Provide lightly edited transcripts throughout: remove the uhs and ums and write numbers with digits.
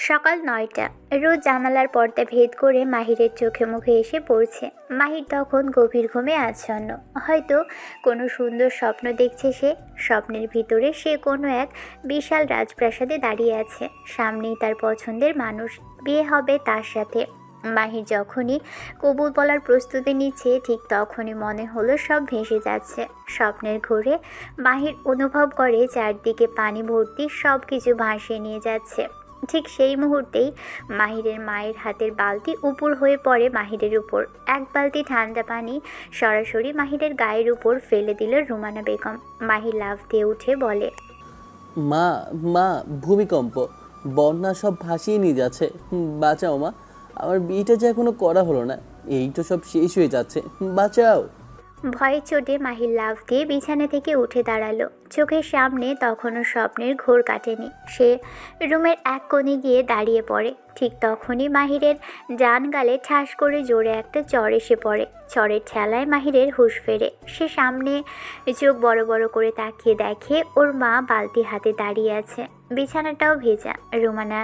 সকাল ৯টা। রোদ জানালার পর্দা ভেদ করে মাহিরের চোখে মুখে এসে পড়ছে। মাহির তখন গভীর ঘুমে আচ্ছন্ন। হয়তো কোনো সুন্দর স্বপ্ন দেখছে সে। স্বপ্নের ভিতরে সে কোনো এক বিশাল রাজপ্রাসাদে দাঁড়িয়ে আছে। সামনেই তার পছন্দের মানুষ, বিয়ে হবে তার সাথে। মাহির যখনই কবুল বলার প্রস্তুতি নিচ্ছে, ঠিক তখনই মনে হলো সব ভেসে যাচ্ছে। স্বপ্নের ঘোরে মাহির অনুভব করে চারদিকে পানি ভর্তি, সব কিছু ভাসিয়ে নিয়ে যাচ্ছে। ঠিক সেই মুহূর্তেই মাহিরের মায়ের হাতের বালতি উপুড় হয়ে পড়ে মাহিরের উপর। এক বালতি ঠান্ডা পানি সরাসরি মাহিরের গায়ের উপর ফেলে দিল রুমানা বেগম। মাহির লাফ দিয়ে উঠে বলে, মা মা ভূমিকম্প, বন্যা সব ভাসিয়ে নিয়ে যাচ্ছে, বাঁচাও মা, আমার বিয়েটা যে এখনো করা হলো না, এই তো সব শেষ হয়ে যাচ্ছে, বাঁচাও। ভয়ে চোটে মাহির লাফ দিয়ে বিছানা থেকে উঠে দাঁড়ালো। চোখের সামনে তখনও স্বপ্নের ঘোর কাটেনি। সে রুমের এক কোণে গিয়ে দাঁড়িয়ে পড়ে। ঠিক তখনই মাহিরের ডান গালে ঠাস করে জোরে একটা চড় এসে পড়ে। চড়ের ঠেলায় মাহিরের হুঁশ ফেরে। সে সামনে চোখ বড় বড় করে তাকিয়ে দেখে ওর মা বালতি হাতে দাঁড়িয়ে আছে। বিছানাটাও ভেজা। রুমানা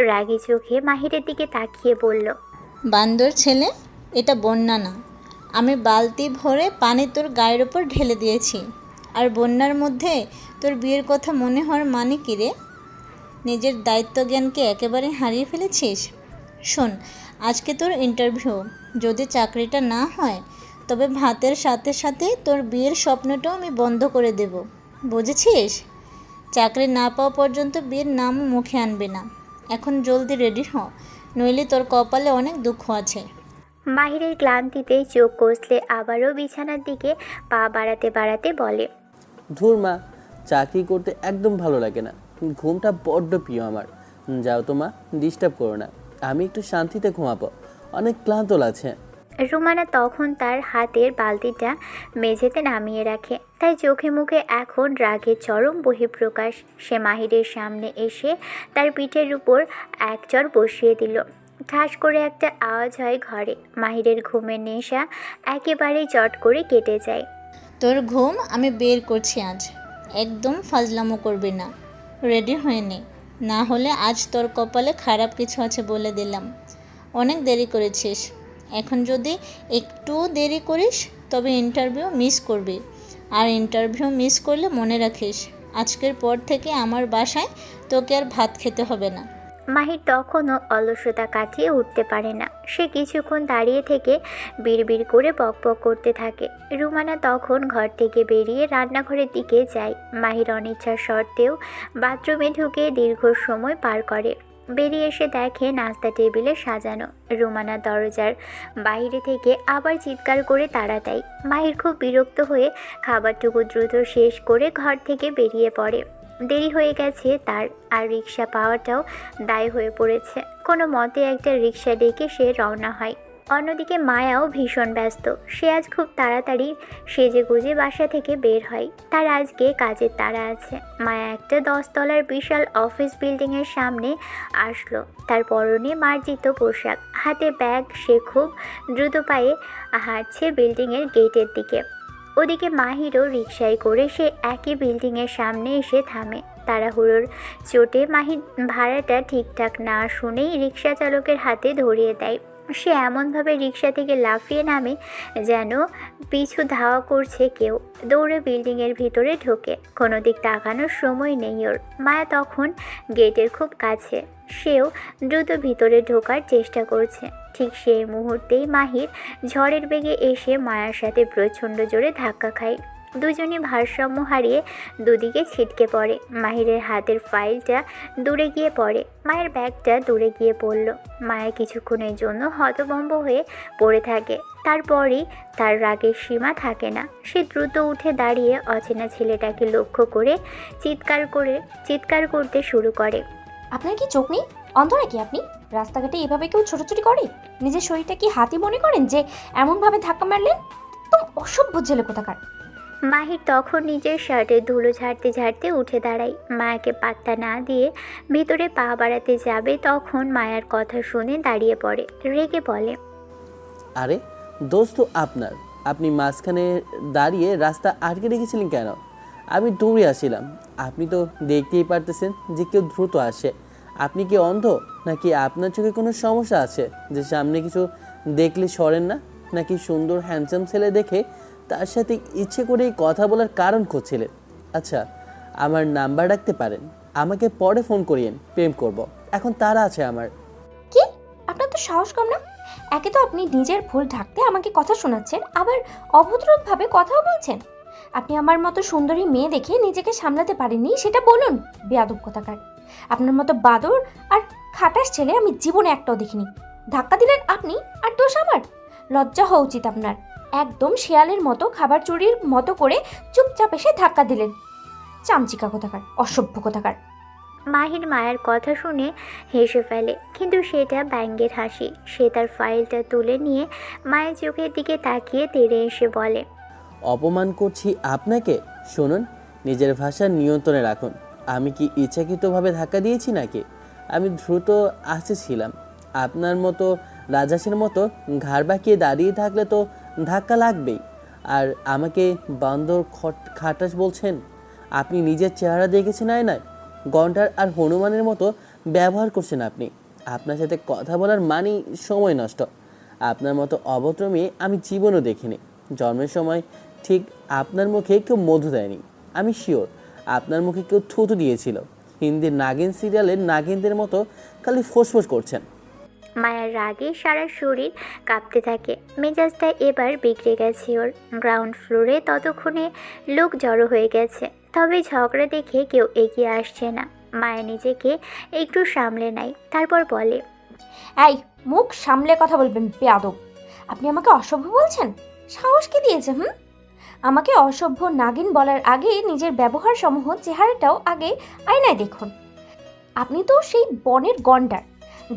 রাগী চোখে মাহিরের দিকে তাকিয়ে বলল, বান্দর ছেলে, এটা বন্যা না, আমি বালতি ভরে পানি তোর গায়ের ওপর ঢেলে দিয়েছি। আর বন্যার মধ্যে তোর বিয়ের কথা মনে হওয়ার মানে কী রে? নিজের দায়িত্বজ্ঞানকে একেবারে হারিয়ে ফেলেছিস। শোন, আজকে তোর ইন্টারভিউ, যদি চাকরিটা না হয় তবে ভাতের সাথে সাথে তোর বিয়ের স্বপ্নটাও আমি বন্ধ করে দেব, বুঝেছিস? চাকরি না পাওয়া পর্যন্ত বিয়ের নামও মুখে আনবে না। এখন জলদি রেডি হ, নইলে তোর কপালে অনেক দুঃখ আছে। মাহিরের ক্লান্তিতে চোখ কষলে আবারও বিছানার দিকে পা বাড়াতে বাড়াতে বলে, ধুর মা, চাকরি করতে একদম ভালো লাগে না, ঘুমটা বড্ড প্রিয় আমার। যাও তো মা, ডিস্টার্ব করো না, আমি একটু শান্তিতে ঘুমাবো, অনেক ক্লান্ত লাগছে। রুমানা তখন তার হাতের বালতিটা মেঝেতে নামিয়ে রাখে। তাই চোখে মুখে এখন রাগের চরম বহিঃপ্রকাশ। সে মাহিরের সামনে এসে তার পিঠের উপর এক চড় বসিয়ে দিল। ঠাস করে একটা আওয়াজ হয় ঘরে। মাহিরের ঘুমের নেশা একেবারেই চট করে কেটে যায়। তোর ঘুম আমি বের করছি আজ, একদম ফাজলামো করবি না। রেডি হয়ে নে, না হলে আজ তোর কপালে খারাপ কিছু আছে বলে দিলাম। অনেক দেরি করেছিস, এখন যদি একটু দেরি করিস তবে ইন্টারভিউ মিস করবি। আর ইন্টারভিউ মিস করলে মনে রাখিস, আজকের পর থেকে আমার বাসায় তোকে আর ভাত খেতে হবে না। মাহির তখনও অলসতা কাটিয়ে উঠতে পারে না। সে কিছুক্ষণ দাঁড়িয়ে থেকে বিড়বিড় করে বকবক করতে থাকে। রুমানা তখন ঘর থেকে বেরিয়ে রান্নাঘরের দিকে যায়। মাহির অনিচ্ছা সত্ত্বেও বাথরুমে ঢুকে দীর্ঘ সময় পার করে। বেরিয়ে এসে দেখে নাস্তা টেবিলে সাজানো। রুমানা দরজার বাইরে থেকে আবার চিৎকার করে তাড়া দেয়। মাহির খুব বিরক্ত হয়ে খাবারটুকু দ্রুত শেষ করে ঘর থেকে বেরিয়ে পড়ে। দেরি হয়ে গেছে তার, আর রিক্সা পাওয়াটাও দায় হয়ে পড়েছে। কোনো মতে একটা রিক্সা ডেকে সে রওনা হয়। অন্যদিকে মায়াও ভীষণ ব্যস্ত। সে আজ খুব তাড়াতাড়ি সেজে গুজে বাসা থেকে বের হয়। তার আজকে কাজের তাড়া আছে। মায়া একটা 10 তলার বিশাল অফিস বিল্ডিংয়ের সামনে আসলো। তার পরনে মার্জিত পোশাক, হাতে ব্যাগ। সে খুব দ্রুত পায়ে হাঁটছে বিল্ডিংয়ের গেটের দিকে। ওদিকে মাহিরও রিকশায় করে সে একই বিল্ডিংয়ের সামনে এসে থামে। তাড়াহুড়োর চোটে মাহির ভাড়াটা ঠিকঠাক না শুনেই রিকশা চালকের হাতে ধরিয়ে দেয়। সে এমনভাবে রিকশা থেকে লাফিয়ে নামে যেন পিছু ধাওয়া করছে কেউ। দৌড়ে বিল্ডিংয়ের ভিতরে ঢোকে। কোনো দিক তাকানোর সময় নেই ওর। মায়া তখন গেটের খুব কাছে। সেও দ্রুত ভিতরে ঢোকার চেষ্টা করছে। ঠিক সেই মুহূর্তেই মাহির ঝড়ের বেগে এসে মায়ার সাথে প্রচণ্ড জোরে ধাক্কা খায়। দুজনই ভারসাম্য হারিয়ে দুদিকে ছিটকে পড়ে। মাহিরের হাতের ফাইলটা দূরে গিয়ে পড়ে। মায়ের ব্যাগটা দূরে গিয়ে পড়ল। মায়া কিছুক্ষণের জন্য হতভম্ব হয়ে পড়ে থাকে। তারপরই তার রাগের সীমা থাকে না। সে দ্রুত উঠে দাঁড়িয়ে অচেনা ছেলেটাকে লক্ষ্য করে চিৎকার করতে শুরু করে, আপনার কি চোখ নেই? অন্ধ নাকি আপনি? রাস্তাঘাটে এভাবে কেউ ছোটাছুটি করে? নিজের শরীরটা কি হাতি মনে করেন যে এমনভাবে ধাক্কা মারলেন? একদম অসভ্য ছেলে কোথাকার। মাহির তখন নিজের শার্টের ধুলো ঝাড়তে ঝাড়তে উঠে দাঁড়ায়। মায়াকে পাত্তা না দিয়ে ভিতরে পা বাড়াতে যাবে, তখন মায়ার কথা শুনে দাঁড়িয়ে পড়ে। রেগে বলে, আরে দোষ তো আপনার, আপনি মাঝখানে দাঁড়িয়ে রাস্তা আটকে রেখেছিলেন কেন? আমি দৌড়ে আসছিলাম, আপনি তো দেখতেই পারতেছেন যে কেউ দ্রুত আসে, আপনি কি অন্ধ, নাকি আপনার চোখে কোনো সমস্যা আছে যে সামনে কিছু দেখলে সরেন না, নাকি সুন্দর হ্যান্ডসাম ছেলে দেখে তার সাথে ইচ্ছে করেই কথা বলার কারণ খুঁজছিলেন? আচ্ছা, আমার নাম্বার রাখতে পারেন, আমাকে পরে ফোন করিয়েন, প্রেম করব। এখন তারা আছে আমার। কি? আপনার তো সাহস কম না? একে তো আপনি নিজের ভুল ঢাকতে আমাকে কথা শোনাচ্ছেন, আবার অভদ্রভাবে কথাও বলছেন। আপনি আমার মতো সুন্দরী মেয়ে দেখে নিজেকে সামলাতে পারেননি সেটা বলুন, বেয়াদব কোথাকার। আপনার মতো বাদর আর খাটাস ছেলে আমি জীবনে একটাও দেখিনি। ধাক্কা দিলেন আপনি, আর দোষ আমার। লজ্জা হওয়া উচিত আপনার। একদম শেয়ালের মতো খাবার চুরির মতো করে চুপচাপ এসে ধাক্কা দিলেন। চামচিকা কোথাকার, অসভ্য কোথাকার। মাহির মায়ের কথা শুনে হেসে ফেলে, কিন্তু সেটা ব্যঙ্গের হাসি। সে তার ফাইলটা তুলে নিয়ে মায়ের চোখের দিকে তাকিয়ে তেড়ে এসে বলে, অপমান করছি আপনাকে? শুনুন, নিজের ভাষা নিয়ন্ত্রণে রাখুন। আমি কি ইচ্ছাকৃতভাবে ধাক্কা দিয়েছি নাকি? আমি দ্রুত আসতেছিলাম। আপনার মতো রাজাসের মতো ঘাড় বাঁকিয়ে দাঁড়িয়ে থাকলে তো ধাক্কা লাগবেই। আর আমাকে বান্দর খাটাস বলছেন? আপনি নিজের চেহারা দেখেছেন আয়নায়? গন্ডার আর হনুমানের মতো ব্যবহার করছেন আপনি। আপনার সাথে কথা বলার মানেই সময় নষ্ট। আপনার মতো অভদ্র মেয়ে আমি জীবনও দেখিনি। জন্মের সময় ঠিক আপনার মুখে কেউ মধু দেয়নি। আমি শিওর আপনার মুখে কেউ থুতু দিয়েছিল। হিন্দির নাগিন সিরিয়ালের নাগিনদের মতো খালি ফোঁসফোঁস করছেন। মায়ের রাগে সারা শরীর কাঁপতে থাকে। মেজাজটা এবার বিগড়ে গেছে ওর। গ্রাউন্ড ফ্লোরে ততক্ষণে লোক জড়ো হয়ে গেছে, তবে ঝগড়া দেখে কেউ এগিয়ে আসছে না। মায়া নিজেকে একটু সামলে নেয়, তারপর বলে, এই, মুখ সামলে কথা বলবেন বেয়াদব। আপনি আমাকে অসভ্য বলছেন? সাহস কি দিয়েছে? আমাকে অসভ্য নাগিন বলার আগে নিজের ব্যবহার সমূহ চেহারাটাও আগে আয়নায় দেখুন। আপনি তো সেই বনের গন্ডার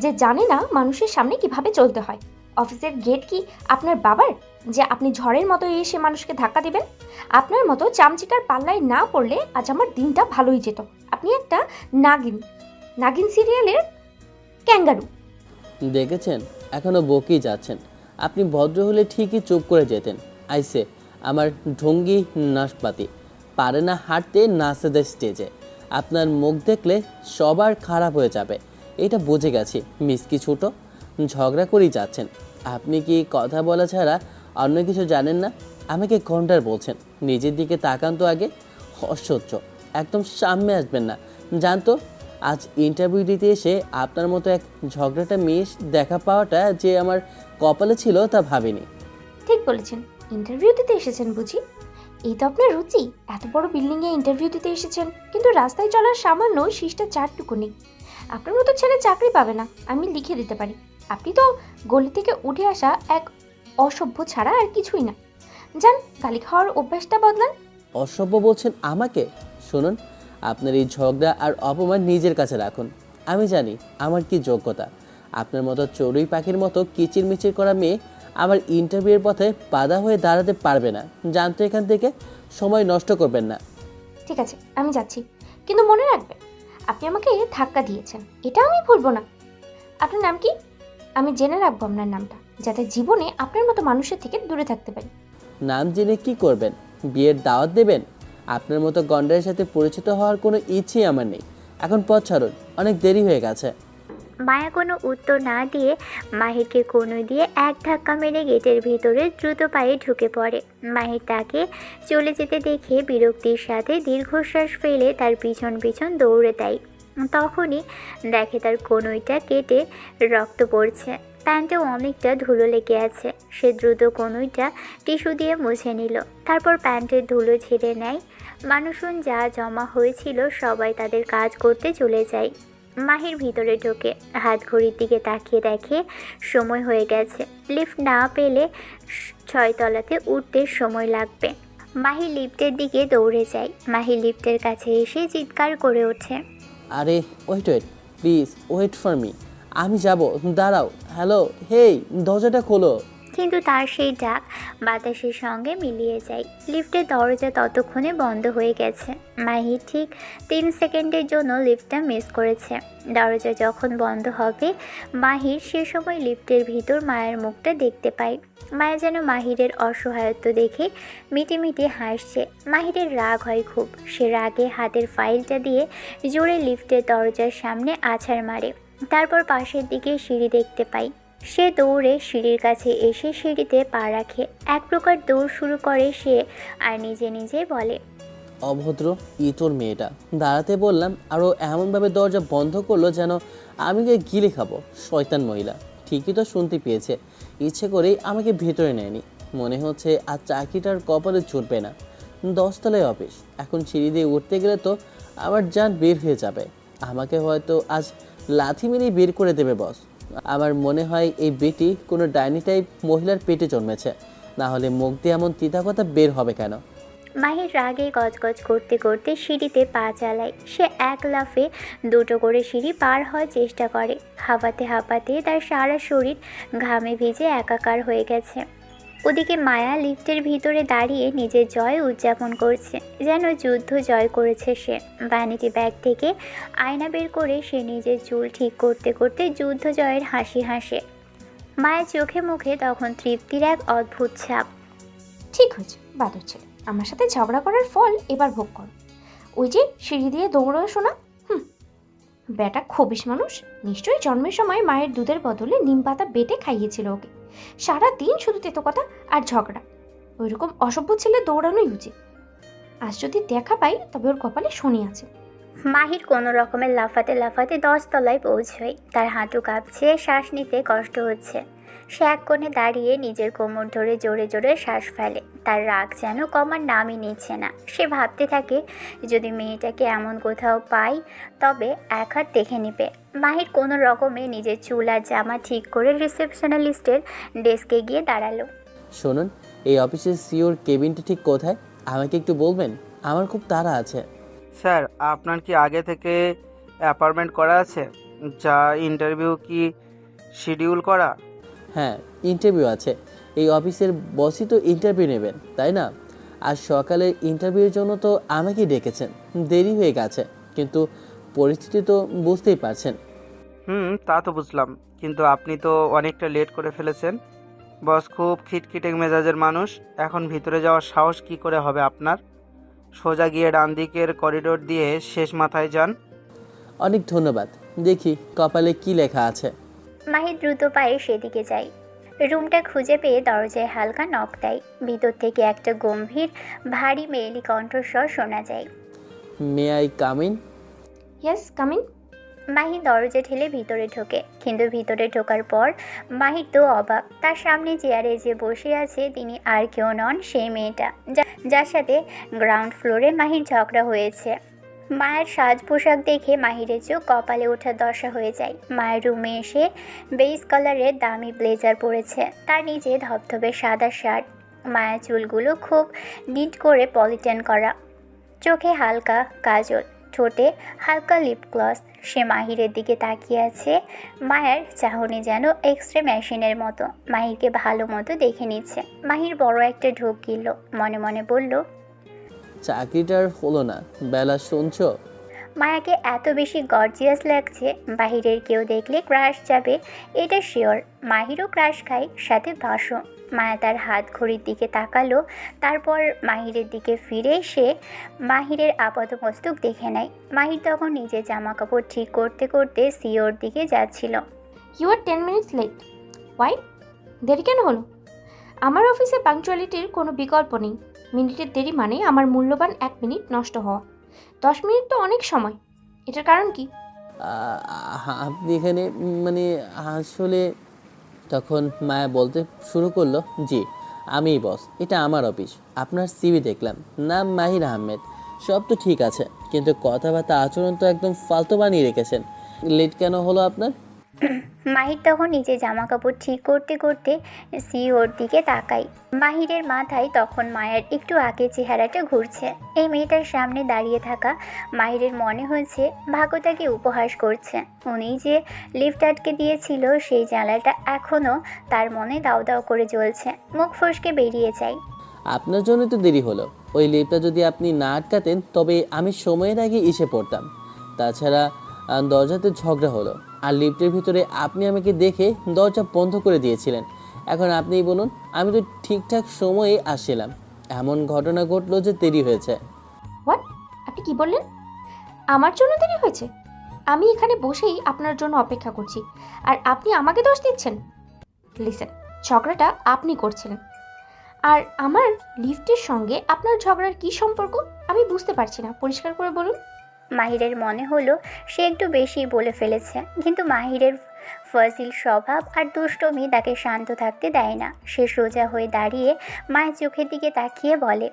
যে জানে না মানুষের সামনে কিভাবে চলতে হয়। অফিসের গেট কি আপনার বাবার যে আপনি ঝড়ের মতো এসে মানুষকে ধাক্কা দিবেন? আপনার মতো চামচিকার পাল্লায় না পড়লে আজ আমার দিনটা ভালোই যেত। আপনি একটা নাগিন, নাগিন সিরিয়ালের ক্যাঙ্গারু। দেখেছেন, এখনও বকেই যাচ্ছেন। আপনি ভদ্র হলে ঠিকই চুপ করে যেতেন। আইসে আমার ঢঙ্গি নাশপাতি, পারে না হাঁটতে, নাচতে দেয় স্টেজে। আপনার মুখ দেখলে সবার খারাপ হয়ে যাবে, এটা বুঝে গেছি। মিসকি ছোট, ঝগড়া করেই যাচ্ছেন। আপনি কি কথা বলা ছাড়া অন্য কিছু জানেন না? আমাকে ঘন্টার বলছেন। নিজের দিকে তাকান তো আগে। অসহ্য, একদম সামনে আসবেন না। জানতো আজ ইন্টারভিউ দিতে এসে আপনার মতো এক ঝগড়াটা মেয়ে দেখা পাওয়াটা যে আমার কপালে ছিল তা ভাবিনি। ঠিক বলেছেন, ইন্টারভিউ দিতে এসেছেন বুঝি? এই তো আপনার রুচি। এত বড় বিল্ডিংয়ে ইন্টারভিউ দিতে এসেছেন, কিন্তু রাস্তায় চলার সামান্য শিষ্টাচারটুকু নেই। আপনার মতো ছেলে চাকরি পাবে না, আমি লিখে দিতে পারি। আপনি তো গলি থেকে উঠে আসা এক অসভ্য ছাড়া আর কিছুই না। যান, গালি খাওয়ার অভ্যাসটা বদলান। অসভ্য বলছেন আমাকে? শুনুন, আপনার এই ঝগড়া আর অপমান নিজের কাছে রাখুন। আমি জানি আমার কি যোগ্যতা। আপনার মতো চড়ুই পাখির মতো কিচিরমিচির করা মেয়ে আমার ইন্টারভিউয়ের পথে বাধা হয়ে দাঁড়াতে পারবে না। জানতো এখান থেকে, সময় নষ্ট করবেন না। ঠিক আছে, আমি যাচ্ছি, কিন্তু মনে রাখবেন আপনি আমাকে ধাক্কা দিয়েছেন, এটা আমি ভুলবো না। আপনার নাম কি? আমি জেনে রাখবো আপনার নামটা, যাতে জীবনে আপনার মতো মানুষের থেকে দূরে থাকতে পারি। নাম জেনে কি করবেন? বিয়ের দাওয়াত দেবেন? আপনার মতো গন্ডারের সাথে পরিচিত হওয়ার কোনো ইচ্ছেই আমার নেই। এখন পথ ছাড়ুন, অনেক দেরি হয়ে গেছে। মায়া কোনো উত্তর না দিয়ে মাহিরকে কনুই দিয়ে এক ধাক্কা মেরে গেটের ভিতরে দ্রুত পায়ে ঢুকে পড়ে। মাহির তাকে চলে যেতে দেখে বিরক্তির সাথে দীর্ঘশ্বাস ফেলে তার পিছন পিছন দৌড়ে দেয়। তখনই দেখে তার কনুইটা কেটে রক্ত পড়ছে, প্যান্টেও অনেকটা ধুলো লেগে আছে। সে দ্রুত কনুইটা টিস্যু দিয়ে মুছে নিল, তারপর প্যান্টের ধুলো ঝেড়ে নেয়। মানুষজন যা জমা হয়েছিল সবাই তাদের কাজ করতে চলে যায়। মাহির ভিতরে ঢোকে, হাত ঘড়ির দিকে তাকিয়ে দেখে সময় হয়ে গেছে। লিফট না পেলে 6 তলাতে উঠতে সময় লাগবে। মাহি লিফটের দিকে দৌড়ে যায়। মাহি লিফটের কাছে এসে চিৎকার করে ওঠে, আরে wait, please wait for me. আমি যাব, দাঁড়াও। হ্যালো, হেই, দরজাটা খোলো। কিন্তু তার সেই ডাক বাতাসের সঙ্গে মিলিয়ে যায়। লিফটের দরজা ততক্ষণে বন্ধ হয়ে গেছে। মাহি ঠিক 3 সেকেন্ডের জন্য লিফটটা মিস করেছে। দরজা যখন বন্ধ হবে মাহির সে সময় লিফটের ভিতর মায়ের মুখটা দেখতে পায়। মায়া যেন মাহিরের অসহায়ত্ব দেখে মিটিমিটি হাসছে। মাহিরের রাগ হয় খুব। সে রাগে হাতের ফাইলটা দিয়ে জোরে লিফটের দরজার সামনে আছাড় মারে। তারপর পাশের দিকে সিঁড়ি দেখতে পায়। সে দৌড়ে সিঁড়ির কাছে এসে সিঁড়িতে পা রাখে। এক প্রকার দৌড় শুরু করে সে, আর নিজে নিজে বলে, অভদ্র ইতর মেয়েটা। দাঁড়াতে বললাম আরও এমনভাবে দরজা বন্ধ করলো যেন আমি গিয়ে গিলে খাবো। শয়তান মহিলা। ঠিকই তো শুনতে পেয়েছে। ইচ্ছে করেই আমাকে ভেতরে নেয়নি। মনে হচ্ছে আর চাকরিটার কপালে চড়বে না। 10 তলায় অফিস। এখন সিঁড়ি দিয়ে উঠতে গেলে তো আমার জান বের হয়ে যাবে। আমাকে হয়তো আজ লাথি মেরেই বের করে দেবে বস। আমার মনে হয় এই বেটি কোনো ডাইনি টাইপ মহিলার পেটে জন্মেছে, না হলে মুখ দিয়ে এমন তিতা কথা বের হবে কেন? মাহির রাগে গজগজ করতে করতে সিঁড়িতে পা চালায়। সে এক লাফে 2টো করে সিঁড়ি পার হওয়ার চেষ্টা করে। হাঁপাতে হাঁপাতে তার সারা শরীর ঘামে ভিজে একাকার হয়ে গেছে। ওদিকে মায়া লিফটের ভিতরে দাঁড়িয়ে নিজের জয় উদযাপন করছে, যেন যুদ্ধ জয় করেছে সে। ভ্যানিটি ব্যাগ থেকে আয়না বের করে সে নিজের চুল ঠিক করতে করতে যুদ্ধ জয়ের হাসি হাসে। মায়ের চোখে মুখে তখন তৃপ্তির এক অদ্ভুত ছাপ। ঠিক হয়েছে বাদর ছেলে, আমার সাথে ঝগড়া করার ফল এবার ভোগ করো। ওই যে সিঁড়ি দিয়ে দৌড়ো শোনা। বেটা খবিশ মানুষ। নিশ্চয়ই জন্মের সময় মায়ের দুধের বদলে নিম পাতা বেটে খাইয়েছিল ওকে। সারাদিন শুধু তেতো কথা আর ঝগড়া। ওইরকম অসভ্য ছেলে দৌড়ানোই উচিত। আজ যদি দেখা পাই তবে ওর কপালে শনি আছে। মাহির কোনো রকমের লাফাতে লাফাতে 10 তলায় পৌঁছয়। তার হাঁটু কাঁপছে, শ্বাস নিতে কষ্ট হচ্ছে। সে এক কোণে দাঁড়িয়ে নিজের কোমর ধরে জোরে জোরে শ্বাস ফেলে। তার রাগ যেন কমার নামই নিচ্ছে না। সে ভাবতে থাকে, যদি মেয়েটাকে এমন কোথাও পাই তবে এক হাত দেখে নেবে। মাহির কোনো রকমে নিজের চুল আর জামা ঠিক করে রিসেপশনালিস্টের ডেস্কে গিয়ে দাঁড়ালো। শুনুন, এই অফিসের সিওর কেবিনটা ঠিক কোথায় আমাকে একটু বলবেন? আমার খুব তাড়া আছে। স্যার, আপনার কি আগে থেকে অ্যাপয়েন্টমেন্ট করা আছে? যা ইন্টারভিউ কি শিডিউল করা? হ্যাঁ, ইন্টারভিউ আছে। এই অফিসের বসই তো ইন্টারভিউ নেবেন, তাই না? আজ সকালে ইন্টারভিউর জন্য তো আমাকেই ডেকেছেন। দেরি হয়ে গেছে, কিন্তু পরিস্থিতি তো বুঝতেই পারছেন। তা তো বুঝলাম, কিন্তু আপনি তো অনেকটা লেট করে ফেলেছেন। বস খুব খিটখিটে মেজাজের মানুষ। এখন ভিতরে যাওয়ার সাহস কি করে হবে আপনার? সোজা গিয়ে ডান দিকের করিডোর দিয়ে শেষ মাথায় যান। অনেক ধন্যবাদ। দেখি কপালে কি লেখা আছে। মাহি দ্রুত পায়ে সেদিকে যায়। রুমটা খুঁজে পেয়ে দরজায় হালকা নক দেয়। ভিতর থেকে একটা গম্ভীর ভারী মেয়েলি কণ্ঠস্বর শোনা যায়। May I come in? Yes, come in. মাহি দরজা ঠেলে ভিতরে ঢোকে, কিন্তু ভিতরে ঢোকার পর মাহির তো অবাক। তার সামনে চেয়ারে যে বসে আছে তিনি আর কেউ নন, সেই মেয়েটা যার সাথে গ্রাউন্ড ফ্লোরে মাহির ঝগড়া হয়েছে। মায়ের সাজ পোশাক দেখে মাহিরের চোখ কপালে ওঠার দশা হয়ে যায়। মায়ের রুমে এসে বেজ কালারের দামি ব্লেজার পরেছে, তার নিচে ধবধবে সাদা শার্ট। মায়ের চুলগুলো খুব নিট করে পলিটেন করা, চোখে হালকা কাজল, ঠোঁটে হালকা লিপ গ্লস। সে মাহিরের দিকে তাকিয়ে আছে। মায়ের চাহনি যেন এক্সরে মেশিনের মতো মাহিরকে ভালো মতো দেখে নিচ্ছে। মাহির বড় একটা ঢোক গিলল, মনে মনে বলল, চাকরিটার হলো না, বেলা শুনছো? মায়াকে এত বেশি গর্জিয়াস লাগছে, বাহিরের কেউ দেখলে ক্রাশ যাবে, এটা শিওর। মাহিরও ক্রাশ খায়, সাথে বাসও। মায়া তার হাত ঘড়ির দিকে তাকালো, তারপর মাহিরের দিকে ফিরে এসে মাহিরের আপাতমস্তক দেখে নেয়। মাহির তখন নিজের জামা কাপড় ঠিক করতে করতে সিওর দিকে যাচ্ছিল। You are 10 minutes late. Why? দেরি কেন হলো? আমার অফিসে পাংচুয়ালিটির কোনো বিকল্প নেই। মিনিটের দেরি মানে আমার মূল্যবান 1 মিনিট নষ্ট হওয়া। 10 মিনিট তো অনেক সময়। এটার কারণ কি? আপনি এখানে মানে আসলে তখন মায়া বলতে শুরু করলো, জি আমিই বস, এটা আমার অফিস। আপনার সিভি দেখলাম, নাম মাহির আহমেদ, সব তো ঠিক আছে, কিন্তু কথাবার্তা আচরণ তো একদম ফালতু বানিয়ে রেখেছেন। লেট কেন হলো আপনার? মাহির তখন নিজের জামা কাপড় ঠিক করতে করতে সিওর দিকে তাকাই। মাহিরের মাথায় তখন মায়ের একটু আগে চেহারাটা ঘুরছে। এই মেয়েটার সামনে দাঁড়িয়ে থাকা মাহিরের মনে হয়েছে ভাগ্য তাকে উপহাস করছে। উনি যে লিফট আটকে দিয়েছিল সেই জ্বালাটা এখনও তার মনে দাউ দাউ করে জ্বলছে। মুখ ফসকে বেরিয়ে যায়। আপনার জন্য তো দেরি হলো। ওই লিফটটা যদি আপনি না আটকাতেন তবে আমি সময়ের আগে এসে পড়তাম। তাছাড়া দরজাতে ঝগড়া হলো আর লিফটের ভিতরে আপনি আমাকে দেখে দরজা বন্ধ করে দিয়েছিলেন। এখন আপনিই বলুন, আমি তো ঠিকঠাক সময়ে আসছিলাম, এমন ঘটনা ঘটলো যে দেরি হয়েছে। হোয়াট? আপনি কি বললেন? আমার জন্য দেরি হয়েছে? আমি এখানে বসেই আপনার জন্য অপেক্ষা করছি আর আপনি আমাকে দোষ দিচ্ছেন? লিসেন, ঝগড়াটা আপনি করছিলেন আর আমার লিফটের সঙ্গে আপনার ঝগড়ার কি সম্পর্ক আমি বুঝতে পারছি না। পরিষ্কার করে বলুন। মাহিরের মনে হলো সে একটু বেশি বলে ফেলেছে, কিন্তু মাহিরের ফজিল স্বভাব আর দুষ্টমি তাকে শান্ত থাকতে দেয় না। সে সোজা হয়ে দাঁড়িয়ে মায়ের চোখের দিকে তাকিয়ে বলে,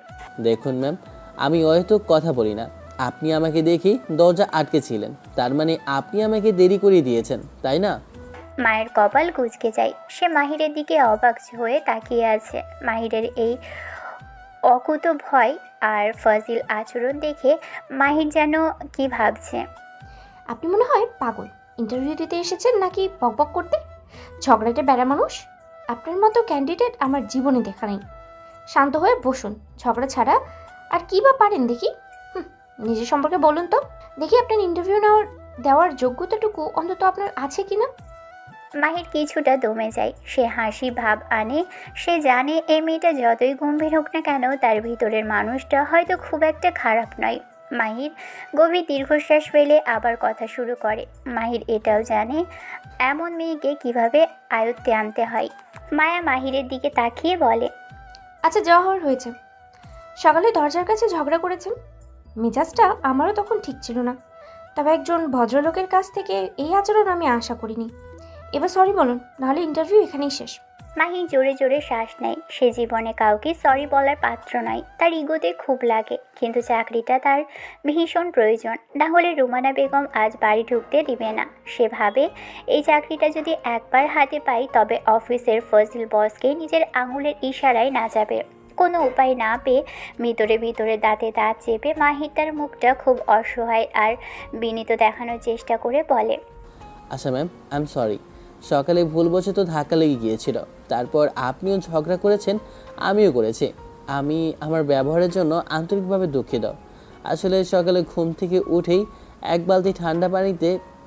দেখুন ম্যাম, আমি হয়তো কথা বলি না, আপনি আমাকে দেখেই দরজা আটকেছিলেন, তার মানে আপনি আমাকে দেরি করে দিয়েছেন, তাই না? মায়ের কপাল কুঁচকে যায়। সে মাহিরের দিকে অবাক হয়ে তাকিয়ে আছে। মাহিরের এই অকুত ভয় আর ফজিল আচরণ দেখে মাহির যেন কি ভাবছে। আপনি মনে হয় পাগল। ইন্টারভিউ দিতে এসেছেন নাকি বকবক করতে? ঝগড়াটে বেড়া মানুষ। আপনার মতো ক্যান্ডিডেট আমার জীবনে দেখা নেই। শান্ত হয়ে বসুন। ঝগড়া ছাড়া আর কী বা পারেন দেখি? নিজের সম্পর্কে বলুন তো দেখি, আপনার ইন্টারভিউ দেওয়ার যোগ্যতাটুকু অন্তত আপনার আছে কি না? মাহির কিছুটা দমে যায়। সে হাসি ভাব আনে। সে জানে এই মেয়েটা যতই গম্ভীর হোক না কেন তার ভিতরের মানুষটা হয়তো খুব একটা খারাপ নয়। মাহির গভীর দীর্ঘশ্বাস ফেলে আবার কথা শুরু করে। মাহির এটাও জানে এমন মেয়েকে কিভাবে আয়ত্তে আনতে হয়। মায়া মাহিরের দিকে তাকিয়ে বলে, আচ্ছা, যাওয়া হওয়ার হয়েছে। সকালে দরজার কাছে ঝগড়া করেছেন। মেজাজটা আমারও তখন ঠিক ছিল না, তবে একজন ভদ্রলোকের কাছ থেকে এই আচরণ আমি আশা করিনি। এবার সরি বলুন, নাহলে ইন্টারভিউ এখানেই শেষ। মাহি জোরে জোরে শ্বাস নেয়। সে জীবনে কাউকে সরি বলার পাত্র নয়। তার ইগোতে খুব লাগে, কিন্তু চাকরিটা তার ভীষণ প্রয়োজন। না হলে রুমানা বেগম আজ বাড়ি ঢুকতে দিবে না। সে ভাবে এই চাকরিটা যদি একবার হাতে পাই তবে অফিসের ফজিল বসকে নিজের আঙুলের ইশারায় নাচাবে। কোনো উপায় না পেয়ে ভিতরে ভিতরে দাঁতে দাঁত চেপে মাহির তার মুখটা খুব অসহায় আর বিনীত দেখানোর চেষ্টা করে বলে, আচ্ছা ম্যাম, আই এম সরি। সকালে ভুলবশত ধাক্কা লেগে গিয়েছিল, তারপর আপনিও ঝগড়া করেছেন, আমিও করেছি। আমি আমার ব্যবহারের জন্য আন্তরিকভাবে দুঃখিত। আসলে সকালে ঘুম থেকে উঠেই এক বালতি ঠান্ডা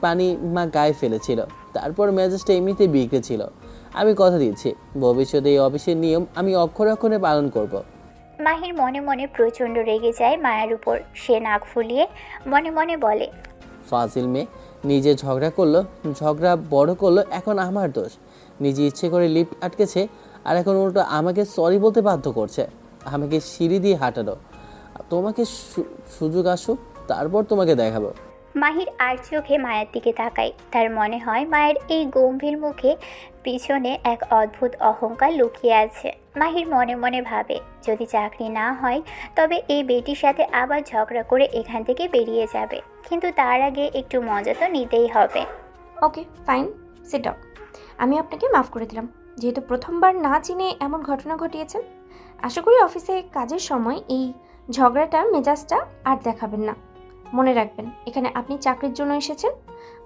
পানি মা গায়ে ফেলেছিল, তারপর মেজাজটা এমনিতে বিগড়েছিল। আমি কথা দিচ্ছি ভবিষ্যতে এই অফিসের নিয়ম আমি অক্ষরে অক্ষরে পালন করব। মাহির মনে মনে প্রচণ্ড রেগে যায় মায়ের উপর। সে নাক ফুলিয়ে মনে মনে বলে, ফাজিল মেয়ে, নিজে ঝগড়া করলো, ঝগড়া বড় করলো, এখন আমার দোষ। নিজে ইচ্ছে করে লিফট আটকেছে আর এখন উল্টো আমাকে সরি বলতে বাধ্য করছে। আমাকে সিঁড়ি দিয়ে হাঁটানো। তোমাকে সুযোগ আসুক, তারপর তোমাকে দেখাবো। মাহির আর চোখে মায়ের দিকে তাকায়। তার মনে হয় মায়ের এই গম্ভীর মুখে পিছনে এক অদ্ভুত অহংকার লুকিয়ে আছে। মাহির মনে মনে ভাবে যদি চাকরি না হয় তবে এই বেটির সাথে আবার ঝগড়া করে এখান থেকে বেরিয়ে যাবে, কিন্তু তার আগে একটু মজা তো নিতেই হবে। Okay fine, sit down. আমি আপনাকে মাফ করে দিলাম, যেহেতু প্রথমবার না চিনে এমন ঘটনা ঘটিয়েছেন। আশা করি অফিসে কাজের সময় এই ঝগড়াটার মেজাজটা আর দেখাবেন না। মনে রাখবেন, এখানে আপনি চাকরির জন্য এসেছেন,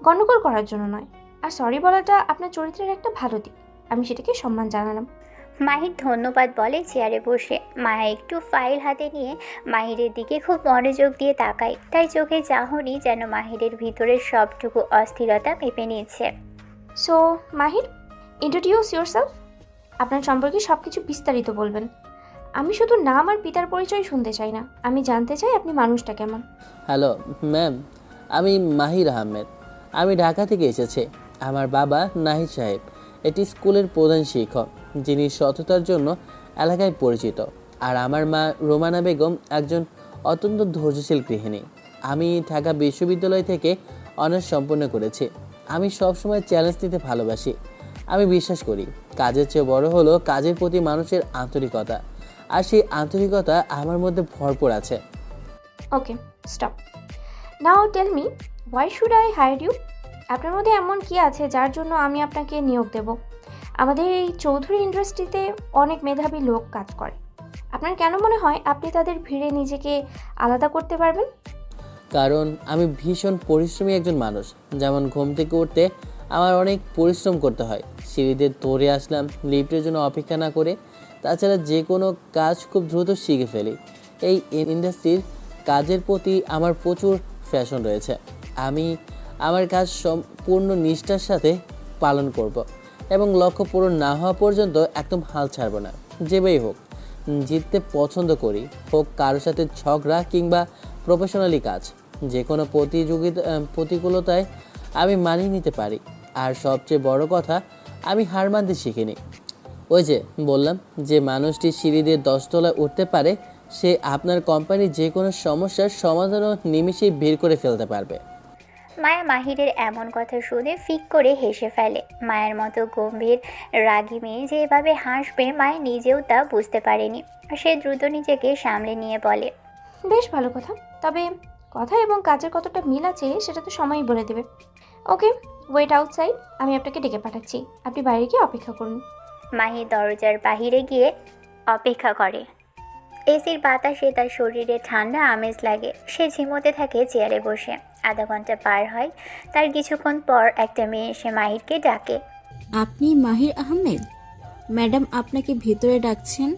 গণ্ডগোল করার জন্য নয়। আর সরি বলাটা আপনার চরিত্রের একটা ভালো দিক, আমি সেটাকে সম্মান জানালাম। মাহির ধন্যবাদ বলে চেয়ারে বসে। মায়া একটু ফাইল হাতে নিয়ে মাহিরের দিকে খুব মনোযোগ দিয়ে তাকায়। তাই চোখে চাহনি যেন মাহিরের ভিতরের সবটুকু অস্থিরতা মেপে নিয়েছে। সো মাহির, ইন্ট্রোডিউস ইয়োরসেলফ। আপনার সম্পর্কে সব কিছু বিস্তারিত বলবেন। আমি শুধু নাম আর পিতার পরিচয় শুনতে চাই না, আমি জানতে চাই আপনি মানুষটা কেমন। হ্যালো ম্যাম, আমি মাহির আহমেদ। আমি ঢাকা থেকে এসেছি। আমার বাবা নাহিদ সাহেব এটি স্কুলের প্রধান শিক্ষক, যিনি সততার জন্য এলাকায় পরিচিত। আর আমার মা রোমানা বেগম একজন অত্যন্ত ধৈর্যশীল গৃহিণী। আমি ঢাকা বিশ্ববিদ্যালয় থেকে অনার্স সম্পন্ন করেছি। আমি সবসময় চ্যালেঞ্জ নিতে ভালোবাসি। আমি বিশ্বাস করি কাজের চেয়ে বড় হলো কাজের প্রতি মানুষের আন্তরিকতা, আর সেই আন্তরিকতা আমার মধ্যে ভরপুর আছে। Okay, stop. Now tell me, why should I hire you? আপনার মধ্যে এমন কি আছে যার জন্য আমি আপনাকে নিয়োগ দেব? আমাদের এই চৌধুরী ইন্ডাস্ট্রিতে অনেক মেধাবী লোক কাজ করে। আপনার কেন মনে হয় আপনি তাদের ভিড়ে নিজেকে আলাদা করতে পারবেন? কারণ আমি ভীষণ পরিশ্রমী একজন মানুষ। যেমন ঘুম থেকে উঠতে আমার অনেক পরিশ্রম করতে হয়, সিঁড়িতে দৌড়ে আসলাম লিফটের জন্য অপেক্ষা না করে। তাছাড়া যে কোনো কাজ খুব দ্রুত শিখে ফেলি। এই ইন্ডাস্ট্রির কাজের প্রতি আমার প্রচুর ফ্যাশন রয়েছে। আমি আমার কাজ সম্পূর্ণ নিষ্ঠার সাথে পালন করব এবং লক্ষ্য পূরণ না হওয়া পর্যন্ত একদম হাল ছাড়ব না। যেভাবেই হোক জিততে পছন্দ করি, হোক কারোর সাথে ঝগড়া কিংবা প্রফেশনালি কাজ। যে কোনো প্রতিকূলতায় আমি মানিয়ে নিতে পারি। আর সবচেয়ে বড় কথা, আমি হার মানতে শিখিনি। ওই যে বললাম, যে মানুষটি সিঁড়ি দিয়ে 10 তলায় উঠতে পারে সে আপনার কোম্পানির যে কোনো সমস্যার সমাধানও নিমেষেই বের করে ফেলতে পারবে। মায়া মাহিরের এমন কথা শুনে ফিক করে হেসে ফেলে। মায়ের মতো গম্ভীর রাগী মেয়ে যে এভাবে হাসবে মায়া নিজেও তা বুঝতে পারেনি। সে দ্রুত নিজেকে সামলে নিয়ে বলে, বেশ ভালো কথা। তবে কথা এবং কাজের কতটা মিল আছে সেটা তো সময়ই বলে দেবে। ওকে, ওয়েট আউটসাইড, আমি আপনাকে ডেকে পাঠাচ্ছি। আপনি বাইরে গিয়ে অপেক্ষা করুন। মাহি দরজার বাহিরে গিয়ে অপেক্ষা করে। এসির বাতাসে তার শরীরে ঠান্ডা আমেজ লাগে। সে ঝিমোতে থাকে চেয়ারে বসে। আধা ঘন্টা পার হয়। তার কিছুক্ষণ পর একটা মেয়ে এসে মাহিরকে ডাকে। আপনি মাহির আহমেদ? ম্যাডাম আপনাকে ভেতরে ডাকছেন।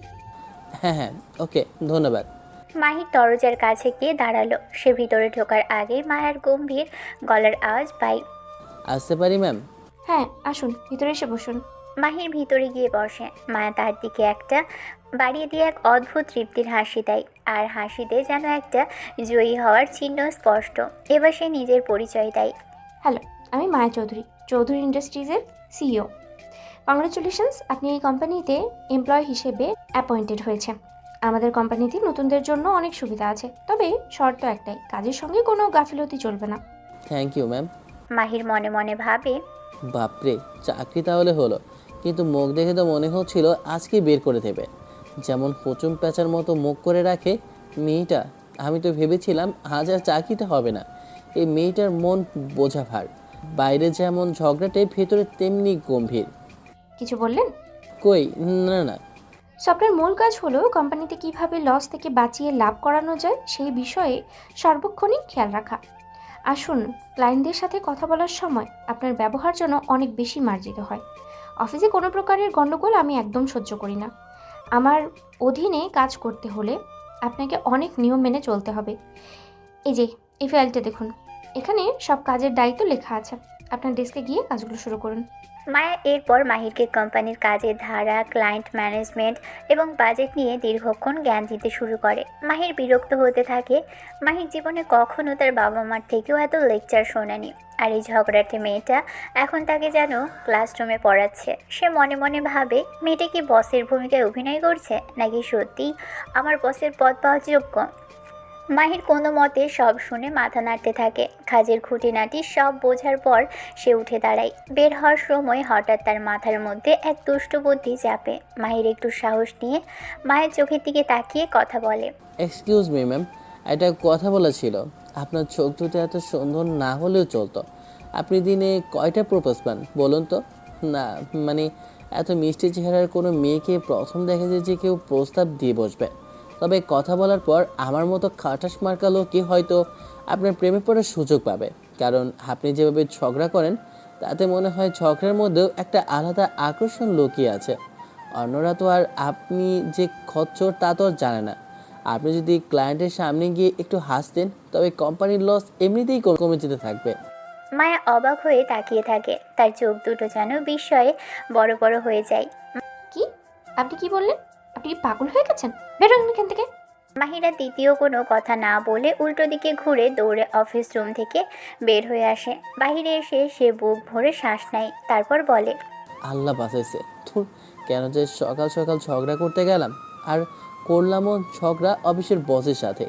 হ্যাঁ হ্যাঁ, ওকে, ধন্যবাদ। মাহির দরজার কাছে গিয়ে দাঁড়ালো। সে ভিতরে ঢোকার আগেই মায়ার গম্ভীর গলার আওয়াজ পায়। আসতে পারি ম্যাম? হ্যাঁ, আসুন, ভিতরে এসে বসুন। মাহির ভিতরে গিয়ে বসে। মায়া তার দিকে একটা বাড়িয়ে দিয়ে এক অদ্ভুত তৃপ্তির হাসি দেয়। আর হাসিতে যেন একটা জয়ী হওয়ার চিহ্ন স্পষ্ট। এবার সে নিজের পরিচয় দেয়। হ্যালো, আমি মায়া চৌধুরী, চৌধুরী ইন্ডাস্ট্রিজের সিইও। কংগ্রেচুলেশনস, আপনি এই কোম্পানিতে এমপ্লয় হিসেবে অ্যাপয়েন্টেড হয়েছে। আমাদের কোম্পানিতে নতুনদের জন্য অনেক সুবিধা আছে, তবে শর্ত একটাই, কাজের সঙ্গে কোনো গাফিলতি চলবে না। Thank you ma'am. মাহির মনে মনে ভাবে, বাপরে, চাকরি তাহলে হলো, কিন্তু মুখ দেখে তো মনে হচ্ছিল আজকেই বের করে দেবে। যেমন হচুম প্যাঁচার মতো মুখ করে রাখে মেয়েটা। আমি তো ভেবেছিলাম আজ আর চাকরিটা হবে না। এই মেয়েটার মন বোঝা ভার। বাইরে যেমন ঝগড়াটে, ভেতরে তেমনি গম্ভীর। কিছু বললেন? কই, না না। আপনার মূল কাজ হলো কোম্পানিতে কিভাবে লস থেকে বাঁচিয়ে লাভ করানো যায় সেই বিষয়ে সর্বক্ষণই খেয়াল রাখা। আসুন, ক্লায়েন্টদের সাথে কথা বলার সময় আপনার ব্যবহার যেন অনেক বেশি মার্জিত হয়। অফিসে কোনো প্রকারের গণ্ডগোল আমি একদম সহ্য করি না। আমার অধীনে কাজ করতে হলে আপনাকে অনেক নিয়ম মেনে চলতে হবে। এই ফাইলটা দেখুন, এখানে সব কাজের দায়িত্ব লেখা আছে। আপনার ডেস্কে গিয়ে কাজগুলো শুরু করুন। মায়া এরপর মাহিরকে কোম্পানির কাজের ধারা, ক্লায়েন্ট ম্যানেজমেন্ট এবং বাজেট নিয়ে দীর্ঘক্ষণ জ্ঞান দিতে শুরু করে। মাহির বিরক্ত হতে থাকে। মাহির জীবনে কখনো তার বাবা মার থেকেও এত লেকচার শোনেনি। আর এই ঝগড়াটে মেয়েটা এখন তাকে যেন ক্লাসরুমে পড়াচ্ছে। সে মনে মনে ভাবে, মেয়েটা কি বসের ভূমিকায় অভিনয় করছে, নাকি সত্যিই আমার বসের পদ পাওয়ার যোগ্য। মাহির কোনো মতে সব শুনে মাথা নাড়তে থাকে। কাজের খুঁটিনাটি সব বোঝার পর সে উঠে দাঁড়ায়। বের হওয়ার সময় হঠাৎ তার মাথার মধ্যে এক দুষ্ট বুদ্ধি চাপে। মাহির একটু সাহস নিয়ে মায়ের চোখের দিকে তাকিয়ে কথা বলে। এক্সকিউজ মি ম্যাম, একটা কথা বলা ছিল। আপনার চোখ দুটো এত সুন্দর না হলেও চলতো। আপনি দিনে কয়টা প্রপোজ পান বলুন তো? না মানে, এত মিষ্টি চেহারার কোনো মেয়েকে প্রথম দেখা যায় যে কেউ প্রস্তাব দিয়ে বসবে। তবে কথা বলার পর আমার মতো খাটাস মার্কা লোকই হয়তো আপনার প্রেমে পড়ার সুযোগ পাবে। কারণ আপনি যেভাবে ঝগড়া করেন তাতে মনে হয় ঝগড়ার মধ্যেও একটা আলাদা আকর্ষণ লুকিয়ে আছে। অন্যরা তো আর আপনি যে খচ্চর তা তো আর জানে না। আপনি যদি ক্লায়েন্টের সামনে গিয়ে একটু হাসতেন তবে কোম্পানির লস এমনিতেই কমে যেতে থাকবে। মায়া অবাক হয়ে তাকিয়ে থাকে। তার চোখ দুটো যেন বিস্ময়ে বড় বড় হয়ে যায়। কি? আপনি কি বললেন? আপনি কি পাগল হয়ে গেছেন? বেরোন এখান থেকে। মাহিরা দ্বিতীয় কোনো কথা না বলে উল্টো দিকে ঘুরে দৌড়ে অফিস রুম থেকে বের হয়ে আসে। বাইরে এসে সে বুক ভরে শ্বাস নেয়। তারপর বলে, আল্লাহ বাঁচাইছে। ধুর, কেন যে সকাল সকাল ঝগড়া করতে গেলাম। আর করলামও ঝগড়া অফিসের বসের সাথে।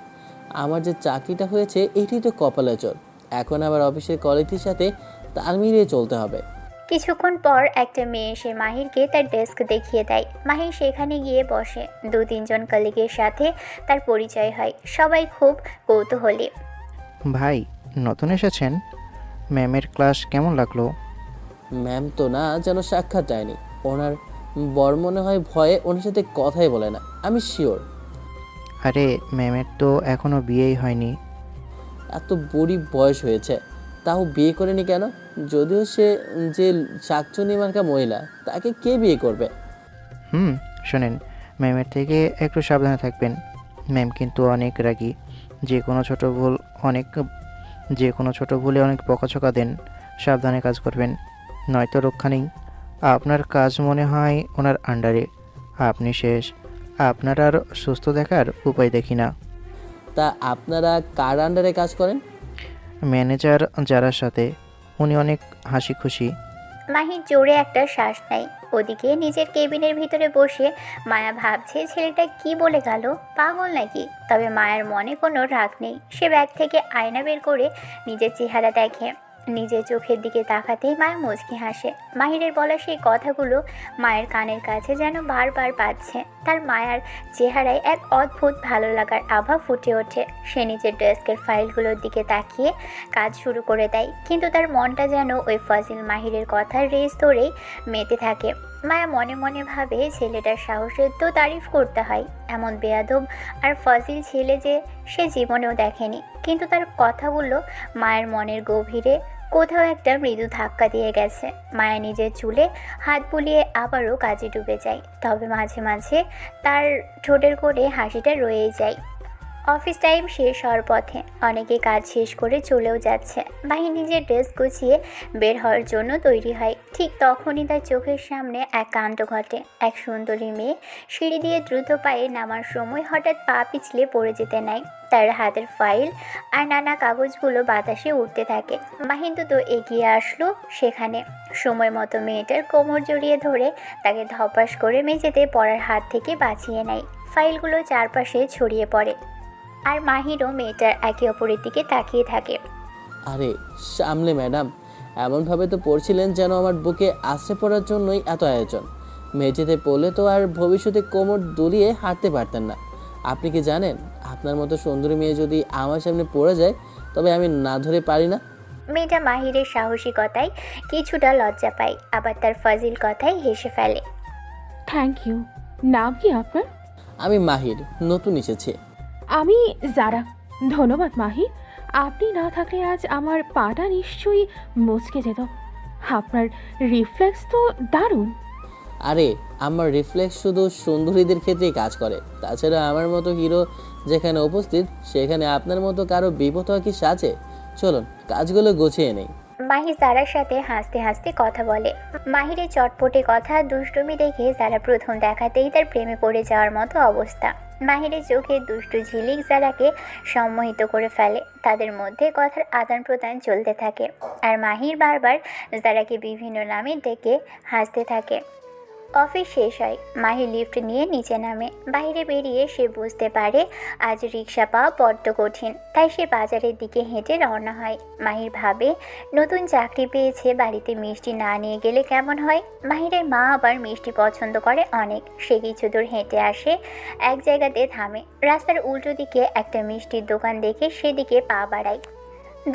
আমার যে চাকরিটা হয়েছে এটি তো কপালে চোর। এখন আবার অফিসের কলিগদের সাথে তাল মিলিয়ে চলতে হবে। কিছুক্ষণ পর একটা মেয়ে এসে মাহিরকে তার ডেস্ক দেখিয়ে দেয়। মাহির সেখানে গিয়ে বসে। 2-3 জন কলিগের সাথে তার পরিচয় হয়। সবাই খুব কৌতূহলী। ভাই নতুন এসেছেন? ম্যামের ক্লাস কেমন লাগলো? ম্যাম তো না যেন সাক্ষাৎ যায়নি। ওনার বর মনে হয় ভয়ে ওনার সাথে কথাই বলে না, আমি শিওর। আরে ম্যামের তো এখনও বিয়েই হয়নি। এত বুড়ি বয়স হয়েছে তাও বিয়ে করেনি কেন? যদিও সে যে শাকচুনি মার্কা মহিলা, তাকে কে বিয়ে করবে? শোনেন, ম্যামের থেকে একটু সাবধানে থাকবেন। ম্যাম কিন্তু অনেক রাগী। যে কোনো ছোট ভুলে অনেক বকাঝকা দেন। সাবধানে কাজ করবেন, নয়তো রক্ষা নেই। আপনার কাজ মনে হয় ওনার আন্ডারে। আপনি শেষ। আপনার আর সুস্থ দেখার উপায় দেখি না। তা আপনারা কার আন্ডারে কাজ করেন? ম্যানেজার যারার সাথে, উনি অনেক হাসি খুশি। মাহির জোরে একটা শ্বাস নেয়। ওদিকে নিজের কেবিনের ভিতরে বসে মায়া ভাবছে ছেলেটা কি বলে গেল, পাগল নাকি? তবে মায়ের মনে কোনো রাগ নেই। সে ব্যাগ থেকে আয়না বের করে নিজের চেহারা দেখে। নিজের চোখের দিকে তাকাতেই মায়া মুচকি হাসে। মাহিরের বলা সেই কথাগুলো মায়ের কানের কাছে যেন বারবার বাজছে। তার মায়ার চেহারায় এক অদ্ভুত ভালো লাগার আভা ফুটে ওঠে। সে নিজের ডেস্কের ফাইলগুলোর দিকে তাকিয়ে কাজ শুরু করে দেয়, কিন্তু তার মনটা যেন ওই ফাজিল মাহিরের কথার রেস ধরেই মেতে থাকে। মায়া মনে মনে ভাবে ছেলেটার সাহসের তো তারিফ করতে হয়। এমন বেয়াদব আর ফাজিল ছেলে যে সে জীবনেও দেখেনি। কিন্তু তার কথাগুলো মায়ের মনের গভীরে কোথাও একটা মৃদু ধাক্কা দিয়ে গেছে। মায়া নিজের চুলে হাত বুলিয়ে আবারও কাজে ডুবে যায়। তবে মাঝে মাঝে তার ঠোঁটের কোণে হাসিটা রয়েই যায়। অফিস টাইম শেষ হওয়ার পথে অনেকে কাজ শেষ করে চলেও যাচ্ছে। মাহি নিজের ড্রেস গুছিয়ে বের হওয়ার জন্য তৈরি হয়। ঠিক তখনই তার চোখের সামনে এক কাণ্ড ঘটে। এক সুন্দরী মেয়ে সিঁড়ি দিয়ে দ্রুত পায়ে নামার সময় হঠাৎ পা পিছলে পড়ে যেতে নেয়। তার হাতের ফাইল আর নানা কাগজগুলো বাতাসে উঠতে থাকে। মাহি দ্রুত এগিয়ে আসলো সেখানে। সময় মতো মেয়েটার কোমর জড়িয়ে ধরে তাকে ধপাস করে মেঝেতে পড়ার হাত থেকে বাঁচিয়ে নেয়। ফাইলগুলো চারপাশে ছড়িয়ে পড়ে আর মাহিরও মেয়েটার একে অপরের দিকে তাকিয়ে থাকে। আরে সামলে ম্যাডাম, এমনভাবে তো পড়ছিলেন যেন আমার বুকে আশ্রে পড়ার জন্যই এত আয়োজন। মেঝেতে পড়লে তো আর ভবিষ্যতে কোমর দুলিয়ে হাঁটতে পারতেন না। আপনি কি জানেন, আপনার মতো সুন্দরী মেয়ে যদি আমার সামনে পড়ে যায় তবে আমি না ধরে পারি না। মেয়েটা মাহিরের সাহসিকতায় কিছুটা লজ্জা পায়, আবার তার ফাজিল কথায় হেসে ফেলে। Thank you. নাম কি আপনার? আমি মাহির, নতুন এসেছি। আমি জারা। ধন্যবাদ মাহি, আপনি না থাকলে আজ আমার পাটা নিশ্চয়ই মুচকে যেত। আপনার রিফ্লেক্স তো দারুণ। আরে আমার রিফ্লেক্স শুধু সুন্দরীদের ক্ষেত্রেই কাজ করে। তাছাড়া আমার মতো হিরো যেখানে উপস্থিত সেখানে আপনার মতো কারো বিপদ হওয়া কি সাজে? চলুন কাজগুলো গুছিয়ে নেই। মাহি জারার সাথে হাসতে হাসতে কথা বলে। মাহিরের চটপটে কথা দুষ্টুমি দেখে জারা প্রথম দেখাতেই তার প্রেমে পড়ে যাওয়ার মতো অবস্থা। মাহিরের চোখে দুষ্টু ঝিলিক জারাকে সম্মোহিত করে ফেলে। তাদের মধ্যে কথার আদান প্রদান চলতে থাকে আর মাহির বারবার জারাকে বিভিন্ন নামে ডেকে হাসতে থাকে। অফিস শেষ হয়। মাহি লিফট নিয়ে নিচে নামে। বাইরে বেরিয়ে সে বুঝতে পারে আজ রিক্সা পাওয়া বড্ড কঠিন। তাই সে বাজারের দিকে হেঁটে রওনা হয়। মাহির ভাবে নতুন চাকরি পেয়েছে, বাড়িতে মিষ্টি না নিয়ে গেলে কেমন হয়। মাহিরের মা আবার মিষ্টি পছন্দ করে অনেক। সে কিছু দূর হেঁটে আসে, এক জায়গাতে থামে। রাস্তার উল্টো দিকে একটা মিষ্টির দোকান দেখে সেদিকে পা বাড়ায়।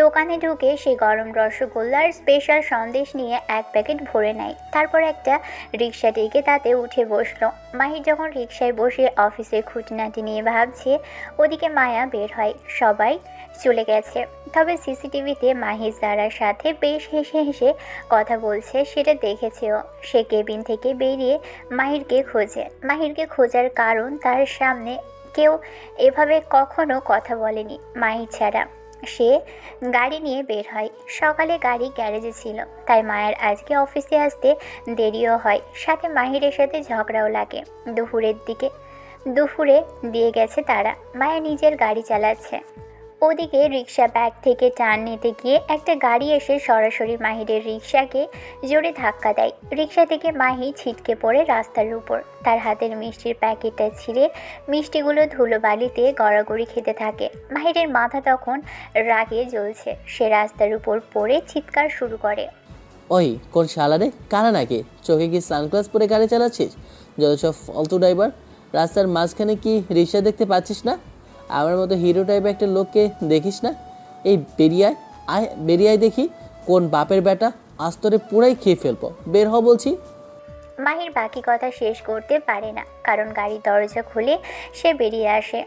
দোকানে ঢুকে সে গরম রসগোল্লার স্পেশাল সন্দেশ নিয়ে এক প্যাকেট ভরে নেয়। তারপর একটা রিক্সা ডেকে তাতে উঠে বসলো। মাহির যখন রিক্সায় বসে অফিসের খুঁটিনাটি নিয়ে ভাবছে, ওদিকে মায়া বের হয়। সবাই চলে গেছে, তবে সিসিটিভিতে মাহির জারার সাথে বেশ হেসে হেসে কথা বলছে সেটা দেখেছেও। সে কেবিন থেকে বেরিয়ে মাহিরকে খোঁজে। মাহিরকে খোঁজার কারণ তার সামনে কেউ এভাবে কখনো কথা বলেনি মাহির ছাড়া। সে গাড়ি নিয়ে বের হয়। সকালে গাড়ি গ্যারেজে ছিল, তাই মায়ের আজকে অফিসে আসতে দেরিও হয়। সাথে মাহিরের সাথে ঝগড়াও লাগে। দুপুরে দিয়ে গেছে তারা। মায়া নিজের গাড়ি চালাচ্ছে। ওদিকে রিক্সা ব্যাগ থেকে টান নিতে গিয়ে একটা গাড়ি এসে সরাসরি মাহিরের রিক্সাকে জোরে ধাক্কা দেয়। রিক্সা থেকে মাহি ছিটকে পড়ে রাস্তার উপর। তার হাতের মিষ্টির প্যাকেটটা ছিঁড়ে মিষ্টিগুলো ধুলোবালিতে গড়াগড়ি খেতে থাকে। মাহিরের মাথা তখন রাগে জ্বলছে। সে রাস্তার উপর পড়ে চিৎকার শুরু করে। ওই কোন শালারে, কানা নাকি? চোখে কি সানগ্লাস পরে গাড়ি চালাচ্ছিস? যত সব ফালতু ড্রাইভার। রাস্তার মাঝখানে কি রিক্সা দেখতে পাচ্ছিস না? আমার মতো হিরো টাইপের একটা লোককে দেখিস না? এই বেরিয়ায় দেখি। কোন বাপের বেটা? আজ তোরে পুরাই খেয়ে ফেলবো, বের হ বলছি। মাহির বাকি কথা শেষ করতে পারে না, কারণ গাড়ির দরজা খুলে সে বেরিয়ে আসে।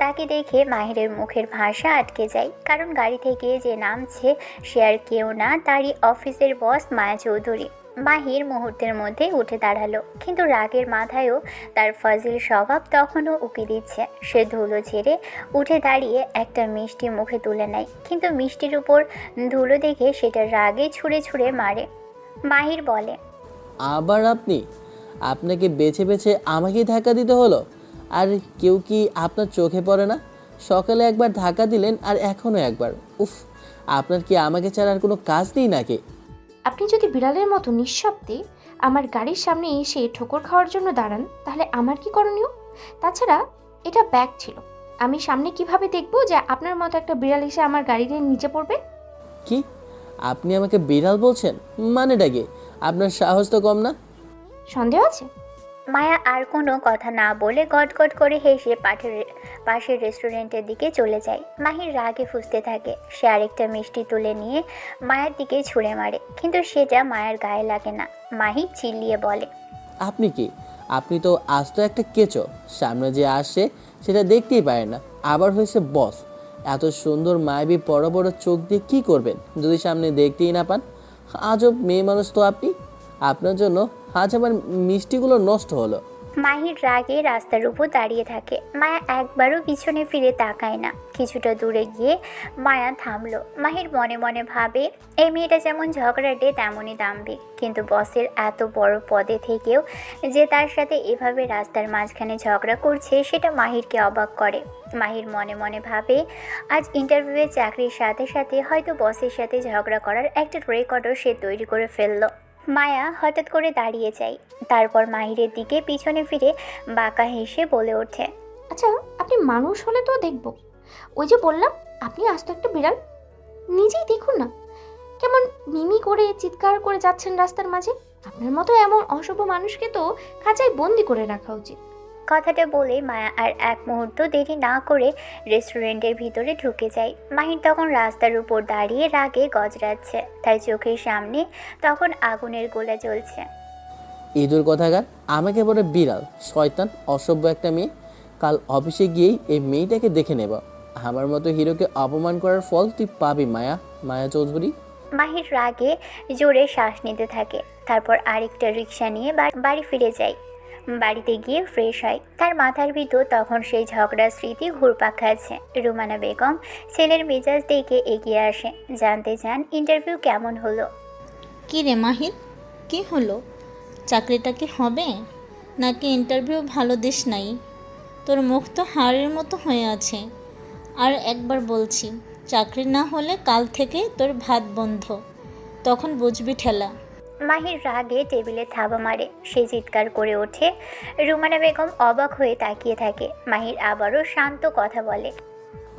তাকে দেখে মাহিরের মুখের ভাষা আটকে যায়, কারণ গাড়ি থেকে যে নামছে সে আর কেউ না, তারই অফিসের বস মায়া চৌধুরী। মাহির মুহূর্তের মধ্যে উঠে দাঁড়ালো, কিন্তু রাগের মাথায়ও তার ফাজিল স্বভাব তখনও উকি দিচ্ছে। সে ধুলো ঝেড়ে উঠে দাঁড়িয়ে একটা মিষ্টি মুখে তুলে নেয়, কিন্তু মিষ্টির উপর ধুলো দেখে সেটা রাগে ছুঁড়ে ছুঁড়ে মারে। মাহির বলে, আবার আপনি? আপনাকে বেছে বেছে আমাকেই ধাক্কা দিতে হলো? আর কেউ কি আপনার চোখে পড়ে না? সকালে একবার ধাক্কা দিলেন আর এখনও একবার। উফ, আপনার কি আমাকে ছাড়া আর কোনো কাজ নেই নাকি? আপনি যদি বিড়ালের মতো নিঃশব্দে আমার গাড়ির সামনে এসে ঠোকর খাওয়ার জন্য দাঁড়ান, তাহলে আমার কি করণীয়? তাছাড়া এটা ব্যাগ ছিল, আমি সামনে কিভাবে দেখবো যে আপনার মতো একটা বিড়াল এসে আমার গাড়ির নিচে পড়বে? কি? আপনি আমাকে বিড়াল বলছেন? মানেটা কি? আপনার সাহস তো কম না? সন্দেহ আছে? মায়া আর কোনো কথা না বলে গটগট করে হেসে পাশের রেস্টুরেন্টের দিকে চলে যায়। মাহির রাগে ফুঁসতে থাকে। সে আরেকটা মিষ্টি তুলে নিয়ে মায়ের দিকে ছুঁড়ে মারে, কিন্তু সেটা মায়ের গায়ে লাগে না। মাহি চিল্লিয়ে বলে, আপনি কি? আপনি তো আস্ত একটা কেচো, সামনে যে আসছে সেটা দেখতেই পারেন না, আবার হয়েছে বস। এত সুন্দর মায়াবী বড় বড় চোখ দিয়ে কী করবেন যদি সামনে দেখতেই না পান? আজব মেয়ে মানুষ তো আপনি। আপনার জন্য আজ আমার মিষ্টিগুলো নষ্ট হলো। মাহির রাগে রাস্তার উপর দাঁড়িয়ে থাকে। মায়া একবারও পিছনে ফিরে তাকায় না। কিছুটা দূরে গিয়ে মায়া থামলো। মাহির মনে মনে ভাবে, এই মেয়েটা যেমন ঝগড়াটে তেমনই দাম্ভিক, কিন্তু বসের এত বড় পদে থেকেও যে তার সাথে এভাবে রাস্তার মাঝখানে ঝগড়া করছে সেটা মাহিরকে অবাক করে। মাহির মনে মনে ভাবে, আজ ইন্টারভিউয়ে চাকরির সাথে সাথে হয়তো বসের সাথে ঝগড়া করার একটা রেকর্ডও সে তৈরি করে ফেললো। মায়া হঠাৎ করে দাঁড়িয়ে যায়, তারপর মাহিরের দিকে পিছনে ফিরে বাঁকা হেসে বলে ওঠে, আচ্ছা, আপনি মানুষ হলে তো দেখব। ওই যে বললাম আপনি আস্ত একটা বিড়াল, নিজেই দেখুন না কেমন মিমি করে চিৎকার করে যাচ্ছেন রাস্তার মাঝে। আপনার মতো এমন অশুভ মানুষকে তো খাঁচায় বন্দি করে রাখা উচিত। কথাটা বলে মায়া আর এক মুহূর্ত দেরি না করে রেস্টুরেন্টের ভিতরে ঢুকে যায়। মাহির তখন রাস্তার উপর দাঁড়িয়ে রাগে গজরাচ্ছে, তার চোখের সামনে তখন আগুনের গোলা জ্বলছে। ইঁদুর কথাকার, আমাকে বলে বিড়াল, শয়তান, অসভ্য একটা মেয়ে। কাল অফিসে গিয়েই এই মেয়েটাকে দেখে নেব। আমার মতো হিরোকে অপমান করার ফল তুই পাবি মায়া চৌধুরী। মাহির রাগে জোরে শ্বাস নিতে থাকে, তারপর আরেকটা রিক্সা নিয়ে বাড়ি ফিরে যায়। বাড়িতে গিয়ে ফ্রেশ হয়। তার মাথার ভিতর তখন সেই ঝগড়ার স্মৃতি ঘুরপাক খাচ্ছে। রুমানা বেগম ছেলের মেজাজ দেখে এগিয়ে আসে, জানতে চান ইন্টারভিউ কেমন হলো। কি রে মাহির, কি হলো? চাকরিটা কি হবে নাকি ইন্টারভিউ ভালো দিস নাই? তোর মুখ তো হাড়ের মতো হয়ে আছে। আর একবার বলছি, চাকরি না হলে কাল থেকে তোর ভাত বন্ধ, তখন বুঝবি ঠেলা। মাহির রাগে টেবিলে থাবা মারে, সে চিৎকার করে ওঠে। রুমানা বেগম অবাক হয়ে তাকিয়ে থাকে। মাহির আবারও শান্ত কথা বলে,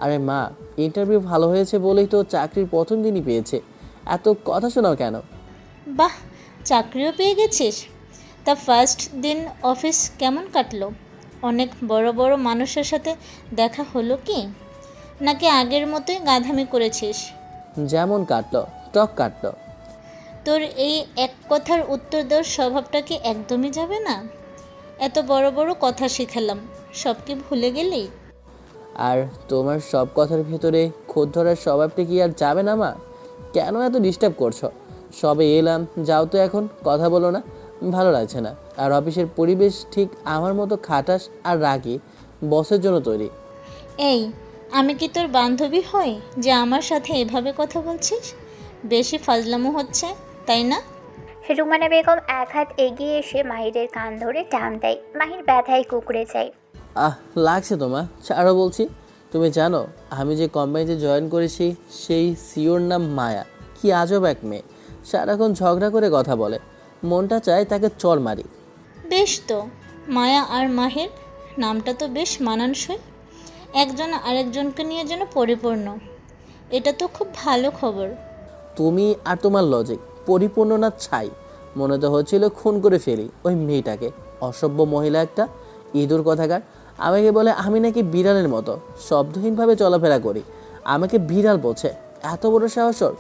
আরে মা, ইন্টারভিউ ভালো হয়েছে বলেই তো চাকরির প্রথম দিনই পেয়েছে, এত কথা শোনাও কেন? বাহ, চাকরিও পেয়ে গেছিস? তা ফার্স্ট দিন অফিস কেমন কাটলো? অনেক বড় বড় মানুষের সাথে দেখা হলো কি, নাকি আগের মতোই গাধামি করেছিস? যেমন কাটলো টক কাটলো। তোর এই এক কথার উত্তর দেওয়ার স্বভাবটা কি একদমই যাবে না? এত বড় বড় কথা শিখালাম, সব কি ভুলে গেলি? আর তোমার সব কথার ভেতরে খোদ ধরার স্বভাবটা কি আর যাবে না মা? কেন এত ডিস্টার্ব করছো? সবে এলাম, যাও তো, এখন কথা বলো না, ভালো লাগছে না। আর অফিসের পরিবেশ ঠিক আমার মতো খাটাস আর রাগী বসের জন্য তৈরি। এই, আমি কি তোর বান্ধবী হই যে আমার সাথে এভাবে কথা বলছিস? বেশি ফাজলামো হচ্ছে, তাই না? রুমানা বেগম এক হাত এগিয়ে এসে মাহিরের কান ধরে টান দেয়। মাহির ব্যথায় কুঁকড়ে যায়। লাগছে তোমা, ছাড়ো বলছি। তুমি জানো আমি যে কোম্পানিতে জয়েন করেছি সেই সিওর নাম মায়া। কি আজব এক মেয়ে, সারাক্ষণ ঝগড়া করে কথা বলে, মনটা চায় তাকে চড় মারি। বেশ তো, মায়া আর মাহির নামটা তো বেশ মানানসই। একজন আরেকজনকে নিয়ে যেন পরিপূর্ণ। এটা তো খুব ভালো খবর। তুমি আর তোমার লজিক পরিপূর্ণ না ছাই। মনে তো হচ্ছিল খুন করে ফেলি ওই মেয়েটাকে। অসভ্য মহিলা একটা, ইঁদুর কথাকার। আমাকে বলে আমি নাকি বিড়ালের মতো শব্দহীনভাবে চলাফেরা করি, আমাকে বিড়াল বলছে। এত বড় সাহস ওর!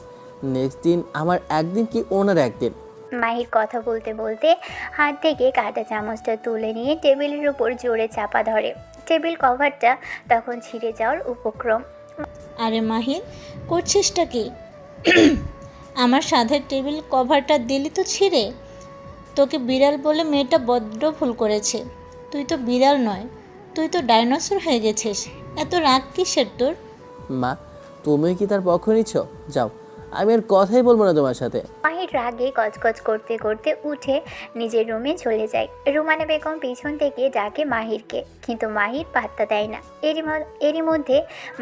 নেক্সট দিন আমার একদিন কি ওনার একদিন? মাহির কথা বলতে বলতে হাত থেকে কাঁটা চামচটা তুলে নিয়ে টেবিলের উপর জোরে চাপা ধরে। টেবিল কভারটা তখন ছিঁড়ে যাওয়ার উপক্রম। আরে মাহির, করছিসটা কি? আমার সাধের টেবিল কভারটা দিলি তো ছিঁড়ে। তোকে বিড়াল বলে মেয়েটা বড্ড ভুল করেছে। তুই তো বিড়াল নয়, তুই তো ডাইনোসর হয়ে গেছিস। এত রাগ কিসের তোর? মা, তুমি কি তার পক্ষ নিচ্ছ? যাও, আমি আর কথাই বলবো না তোমার সাথে। মাহির রাগে গজগজ করতে করতে উঠে নিজের রুমে চলে যায়। রুমানা বেগম পিছন থেকে ডাকে মাহিরকে, কিন্তু মাহির পাত্তা দেয় না। এরই মধ্যে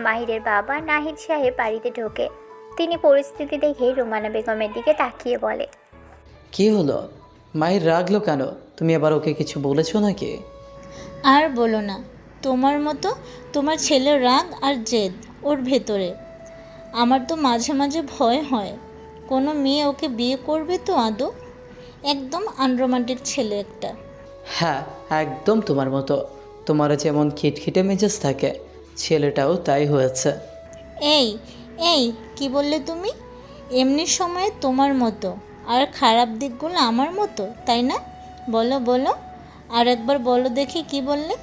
মাহিরের বাবা নাহিদ সাহেব বাড়িতে ঢোকে। তিনি পরিস্থিতি দেখে রুমানা বেগমের দিকে তাকিয়ে বলে, কি হলো? মায়ের রাগলো কেন? তুমি আবার ওকে কিছু বলেছো নাকি? আর বলো না, তোমার মতো তোমার ছেলের রাগ আর জেদ ওর ভেতরে। আমার তো মাঝে মাঝে ভয় হয় কোনো মেয়ে ওকে বিয়ে করবে তো আদৌ। একদম আনরোমান্টিক ছেলে একটা। হ্যাঁ, একদম তোমার মতো। তোমারও যেমন খিটখিটে মেজাজ থাকে, ছেলেটাও তাই হয়েছে। এই এই কি বললে তুমি? এমনি সময়ে তোমার মতো, আর খারাপ দিকগুলো আমার মতো, তাই না? বলো বলো, আর একবার বলো দেখি কি বললে।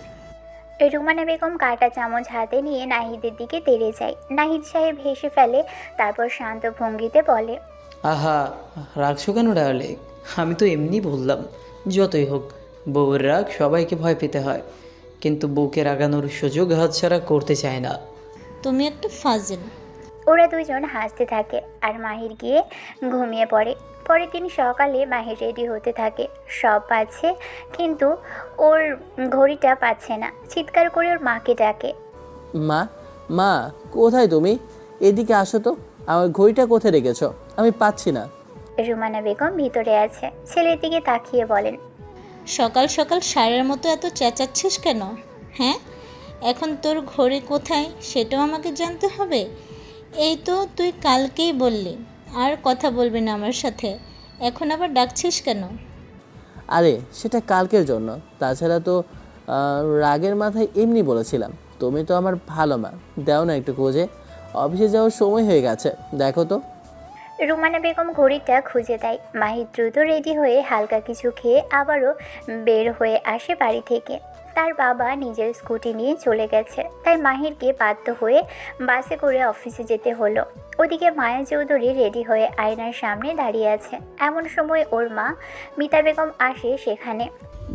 রুমানা বেগম কাঁটা চামচ হাতে নিয়ে নাহিদের দিকে তেড়ে যায়। নাহিদ সাহেব হেসে ফেলে, তারপর শান্ত ভঙ্গিতে বলে, আহা, রাগছো কেন ডার্লিং? আমি তো এমনি বললাম। যতই হোক, বউয়ের রাগ সবাইকে ভয় পেতে হয়, কিন্তু বউকে রাগানোর সুযোগ হাতছাড়া করতে চায় না। তুমি একটা ফাজিল। ওরা দুজন হাসতে থাকে আর মাহির গিয়ে ঘুমিয়ে পড়ে। পরের দিন সকালে মাহির রেডি হতে থাকে, সব পাচ্ছে, কিন্তু ওর ঘড়িটা পাচ্ছে না। চিৎকার করে ওর মাকে ডাকে, মা, মা, কোথায় তুমি? এদিকে আসো তো, আমার ঘড়িটা কোথায় রেখেছো? আমি পাচ্ছি না। রুমানা বেগম ভিতরে আছে। ছেলের দিকে তাকিয়ে বলেন, সকাল সকাল সারের মতো এত চেঁচাচ্ছিস কেন? হ্যাঁ, এখন তোর ঘড়ি কোথায় সেটাও আমাকে জানতে হবে? এই তো তুই কালকেই বললি আর কথা বলবি না আমার সাথে, এখন আবার ডাকছিস কেন? আরে সেটা কালকের জন্য, তাছাড়া তো রাগের মাথায় এমনি বলেছিলাম। তুমি তো আমার ভালো মা, দাও না একটু খোঁজে। অফিসে যাওয়ার সময় হয়ে গেছে, দেখো তো। রুমানা বেগম ঘড়িটা খুঁজে দেয়। মাহির দ্রুত রেডি হয়ে হালকা কিছু খেয়ে আবারও বের হয়ে আসে বাড়ি থেকে। তার বাবা নিজের স্কুটি নিয়ে চলে গেছে, তাই মাহিরকে বাধ্য হয়ে বাসে করে অফিসে যেতে হলো। ওদিকে মায়া চৌধুরী রেডি হয়ে আয়নার সামনে দাঁড়িয়ে আছে। এমন সময় ওর মা মিতা বেগম আসে সেখানে।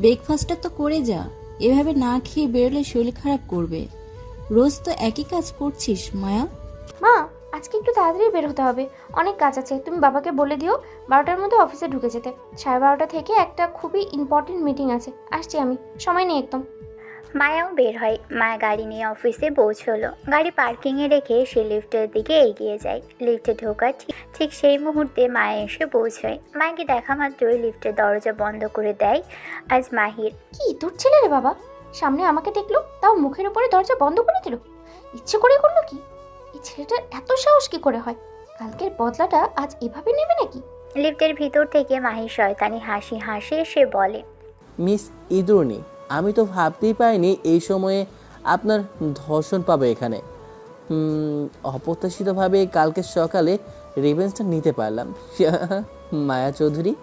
ব্রেকফাস্টটা তো করে যা, এভাবে না খেয়ে বেরোলে শরীর খারাপ করবে। রোজ তো একই কাজ করছিস মায়া। মা, আজকে একটু তাড়াতাড়ি বের হতে হবে, অনেক কাজ আছে। তুমি বাবাকে বলে দিও 12টার মধ্যে অফিসে ঢুকে যেতে। 12:30 থেকে একটা খুবই ইম্পর্টেন্ট মিটিং আছে, আসছি আমি, সময় নেই একদম। মায়াও বের হয়। মায়া গাড়ি নিয়ে অফিসে পৌঁছলো। গাড়ি পার্কিংয়ে রেখে সে লিফটের দিকে এগিয়ে যায়। লিফটে ঢোকার ঠিক সেই মুহূর্তে মায়া এসে পৌঁছয়। মায়াকে দেখা মাত্রই লিফটের দরজা বন্ধ করে দেয় আজ মাহির। কি তোর ছেলে রে বাবা? সামনে আমাকে দেখলো, তাও মুখের উপরে দরজা বন্ধ করে দিল। ইচ্ছে করে করলো কি? এই ছেলেটার এত সাহস কি করে হয়? কালকের বদলাটা আজ এভাবে নেবে নাকি? লিফটের ভিতর থেকে মাহির শয়তানি হাসি হাসে সে বলে, মিস ইঁদুরনি, আমি তো ভাবতেই পারিনি এই সময়ে আপনার ধর্ষণ পাবে এখানে। অপ্রত্যাশিতভাবে কালকে সকালে রিভেঞ্জটা নিতে পারলাম। মায়া চৌধুরী,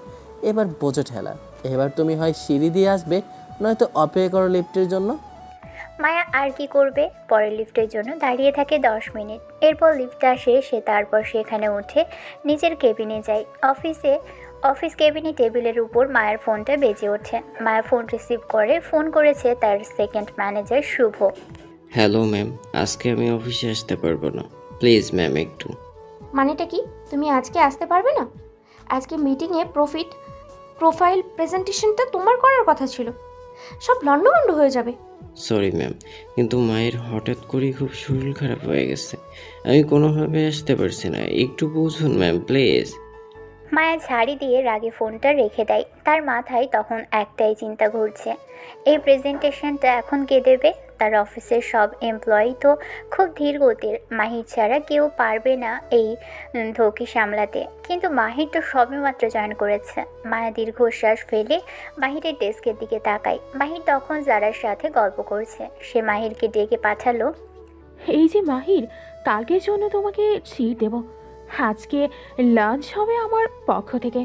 এবার বোঝো ঠেলা। এবার তুমি হয় সিঁড়ি দিয়ে আসবে, নয়তো অপেক্ষা করো লিফটের জন্য। মায়া আর কি করবে? পরের লিফটের জন্য দাঁড়িয়ে থাকে 10 মিনিট। এরপর লিফট আসে, সে তারপর সেখানে উঠে নিজের কেবিনে যায়। অফিস কেবিনে টেবিলের উপর মায়ের ফোনটা বেজে ওঠে। মায়া ফোন রিসিভ করে। ফোন করেছে তার সেকেন্ড ম্যানেজার শুভ। হ্যালো ম্যাম, আজকে আমি অফিসে আসতে পারবো না, প্লিজ ম্যাম একটু। মানেটা কি? তুমি আজকে আসতে পারবে না? আজকে মিটিংয়ে প্রোফাইল প্রেজেন্টেশনটা তোমার করার কথা ছিল, সব লন্ডভন্ড হয়ে যাবে। সরি ম্যাম, কিন্তু মায়ের হঠাৎ করেই খুব শরীর খারাপ হয়ে গেছে, আমি কোনোভাবে আসতে পারছি না, একটু বুঝুন ম্যাম প্লিজ। মায়া ঝাড়ি দিয়ে রাগে ফোনটা রেখে দেয়। তার মাথায় তখন একটাই চিন্তা ঘুরছে, এই প্রেজেন্টেশনটা এখন কে দেবে? তার অফিসের সব এমপ্লয়ি তো খুব ধীর গতির, মাহির ছাড়া কেউ পারবে না এই ধোঁকি সামলাতে। কিন্তু মাহির তো সবেমাত্র জয়েন করেছে। মায়া দীর্ঘশ্বাস ফেলে মাহিরের ডেস্কের দিকে তাকায়। মাহির তখন যারার সাথে গল্প করছে। সে মাহিরকে ডেকে পাঠালো, এই যে মাহির, কালকের জন্য তোমাকে সিট দেব, আজকে লাঞ্চ হবে আমার পক্ষ থেকে।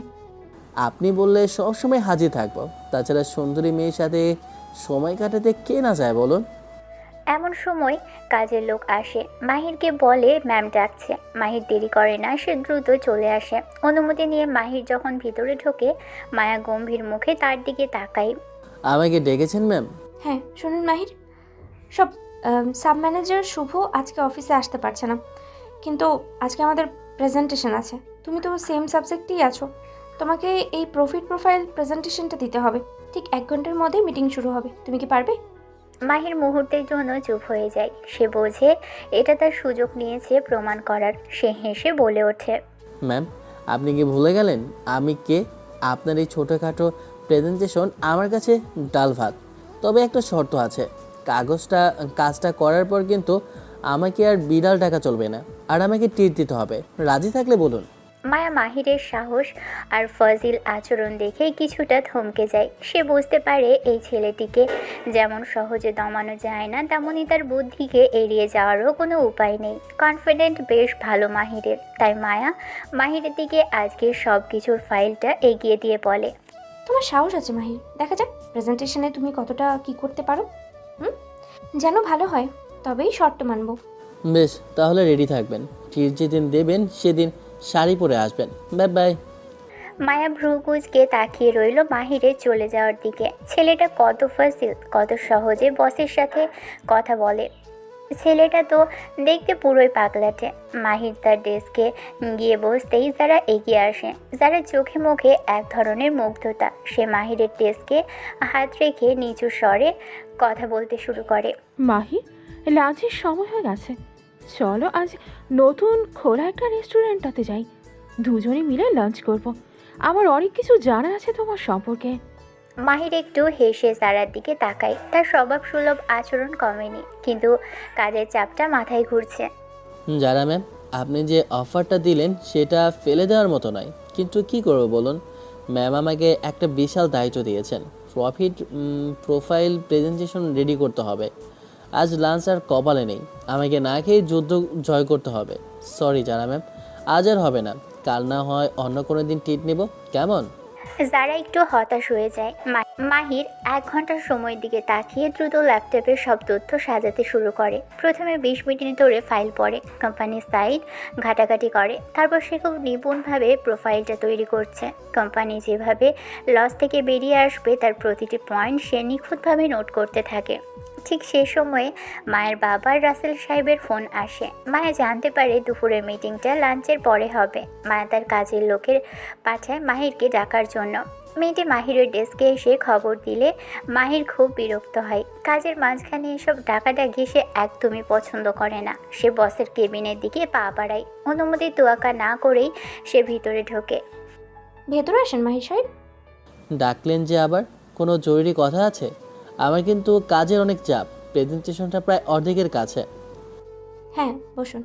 আপনি বললে সবসময় হাজির থাকবো। তাছাড়া সুন্দরী মেয়ের সাথে সময় কাটাতে কে না যায় বলুন? এমন সময় কাজের লোক আসে, মাহিরকে বলে ম্যাম ডাকছে। মাহির দেরি করে না, সে দ্রুত চলে আসে। অনুমতি নিয়ে মাহির যখন ভিতরে ঢোকে, মায়া গম্ভীর মুখে তার দিকে তাকায়। আমাকে ডেকেছেন ম্যাম? হ্যাঁ শুনুন মাহির, সব সাব ম্যানেজার শুভ আজকে অফিসে আসতে পারছে না, কিন্তু আজকে আমাদের প্রেজেন্টেশন আছে। তুমি তো সেম সাবজেক্টেই আছো, তোমাকে এই প্রোফাইল প্রেজেন্টেশনটা দিতে হবে। ঠিক 1 ঘন্টার মধ্যে মিটিং শুরু হবে, তুমি কি পারবে? মাহির মুহূর্তের জন্য চুপ হয়ে যায়। সে বোঝে এটা তার সুযোগ নিয়েছে প্রমাণ করার। সে হেসে বলে ওঠে, ম্যাম আপনি কি ভুলে গেলেন আমি কে? আপনার এই ছোটোখাটো প্রেজেন্টেশন আমার কাছে ডাল ভাত। তবে একটা শর্ত আছে, কাজটা করার পর কিন্তু আমাকে আর বিড়াল টাকা চলবে না, আর আমাকে ট্রিট দিতে হবে। রাজি থাকলে বলুন। মায়া মাহিরের সাহস আর ফজিল আচরণ দেখে কিছুটা থমকে যায়। সে বুঝতে পারে এই ছেলেটিকে যেমন সহজে দমানো যায় না, তেমনই তার বুদ্ধিকে এড়িয়ে যাওয়ারও কোনো উপায় নেই। কনফিডেন্ট বেশ ভালো মাহিরের, তাই মায়া মাহিরের দিকে আজকের সব কিছুর ফাইলটা এগিয়ে দিয়ে বলে, তোমার সাহস আছে মাহির, দেখা যাক প্রেজেন্টেশনে তুমি কতটা কি করতে পারো। যেন ভালো হয়, তবেই শর্ত মানবো। বেশ, তাহলে রেডি থাকবেন। ট্রিট যেদিন দেবেন সেদিন শাড়ি পরে আসবেন। Bye bye. মায়া ভ্রুকুচকে তাকিয়ে রইল মাহিরের চলে যাওয়ার দিকে। ছেলেটা কত ফাসিল, কত সহজে বসের সাথে কথা বলে। ছেলেটা তো দেখতে পুরোই পাগলাটে। মাহির তার ডেস্কে গিয়ে বসতেই যারা এগিয়ে আসে। যারা চোখে মুখে এক ধরনের মুগ্ধতা। সে মাহিরের ডেস্কে হাত রেখে নিচু স্বরে কথা বলতে শুরু করে। মাহি, লাঞ্চের সময় হয়ে গেছে, চলো আজ নতুন খোলা একটা রেস্টুরেন্টটাতে যাই। দুজনে মিলে লাঞ্চ করব। আমার অনেক কিছু জানা আছে তোমার সম্পর্কে। মাহির একটু হেসে সারার দিকে তাকায়। তার স্বভাব সুলভ আচরণ কমেনি, কিন্তু কাজের চাপটা মাথায় ঘুরছে। যারা ম্যাম, আপনি যে অফারটা দিলেন সেটা ফেলে দেওয়ার মতো নয়, কিন্তু কি করব বলুন? ম্যাম আমাকে একটা বিশাল দায়িত্ব দিয়েছেন। প্রোফাইল প্রেজেন্টেশন রেডি করতে হবে। আজ লাঞ্চ আর কপালে নেই, আমাকে না খেয়ে যুদ্ধ জয় করতে হবে। সরি যারা ম্যাম, আজ আর হবে না। কাল না হয় অন্য কোনো দিন ট্রিট নেব, কেমন? যারা একটু হতাশ হয়ে যায়। মাহির 1 ঘন্টার সময়ের দিকে তাকিয়ে দ্রুত ল্যাপটপে সব তথ্য সাজাতে শুরু করে। প্রথমে 20 মিনিট ধরে ফাইল পড়ে, কোম্পানির সাইট ঘাটাঘাটি করে। তারপর সে খুব নিপুণভাবে প্রোফাইলটা তৈরি করছে। কোম্পানি যেভাবে লস থেকে বেরিয়ে আসবে তার প্রতিটি পয়েন্ট সে নিখুঁতভাবে নোট করতে থাকে। ঠিক সেই সময়ে মায়ের বাবার রাসেল সাহেবের ফোন আসে। মায়া জানতে পারে দুপুরের মিটিংটা লাঞ্চের পরে হবে। মায়া তার কাজের লোকের পাঠায় মাহিরকে ডাকার জন্য। মেয়েটি মাহিরের ডেস্কে এসে খবর দিলে মাহির খুব বিরক্ত হয়। কাজের মাঝখানে এসব ডাকাডাকি সে একদমই পছন্দ করে না। সে বসের কেবিনের দিকে পা বাড়ায়। অনুমতি তোয়াক্কা না করেই সে ভিতরে ঢোকে। ভেতরে আসেন মাহির সাহেব। ডাকলেন যে আবার? কোনো জরুরি কথা আছে? আমার কিন্তু কাজের অনেক চাপ, প্রেজেন্টেশনটা প্রায় অর্ধেকের কাছে। হ্যাঁ বসুন।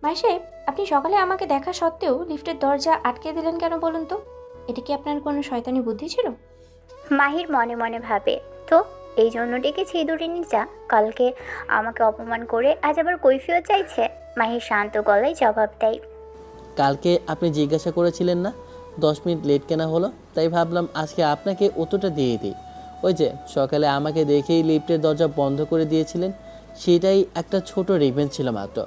মাহির সাহেব, আপনি সকালে আমাকে দেখা সত্ত্বেও লিফটের দরজা আটকে দিলেন কেন বলুন তো? এটা কি আপনার কোনো শয়তানি বুদ্ধি ছিল? মাহির মনে মনে ভাবে, তো এই জন্য ডেকেছি ইঁদুরিনীটা? কালকে আমাকে অপমান করে আজ আবার কৈফিয়ত চাইছে। মাহির শান্ত গলায় জবাব দেয়, কালকে আপনি জিজ্ঞাসা করেছিলেন না 10 মিনিট লেট কেনা হলো, তাই ভাবলাম আজকে আপনাকে উত্তরটা দিয়ে দিই। ওই যে সকালে আমাকে দেখেই লিফটের দরজা বন্ধ করে দিয়েছিলেন, সেটাই একটা ছোট রিভেঞ্জ ছিল মাত্র।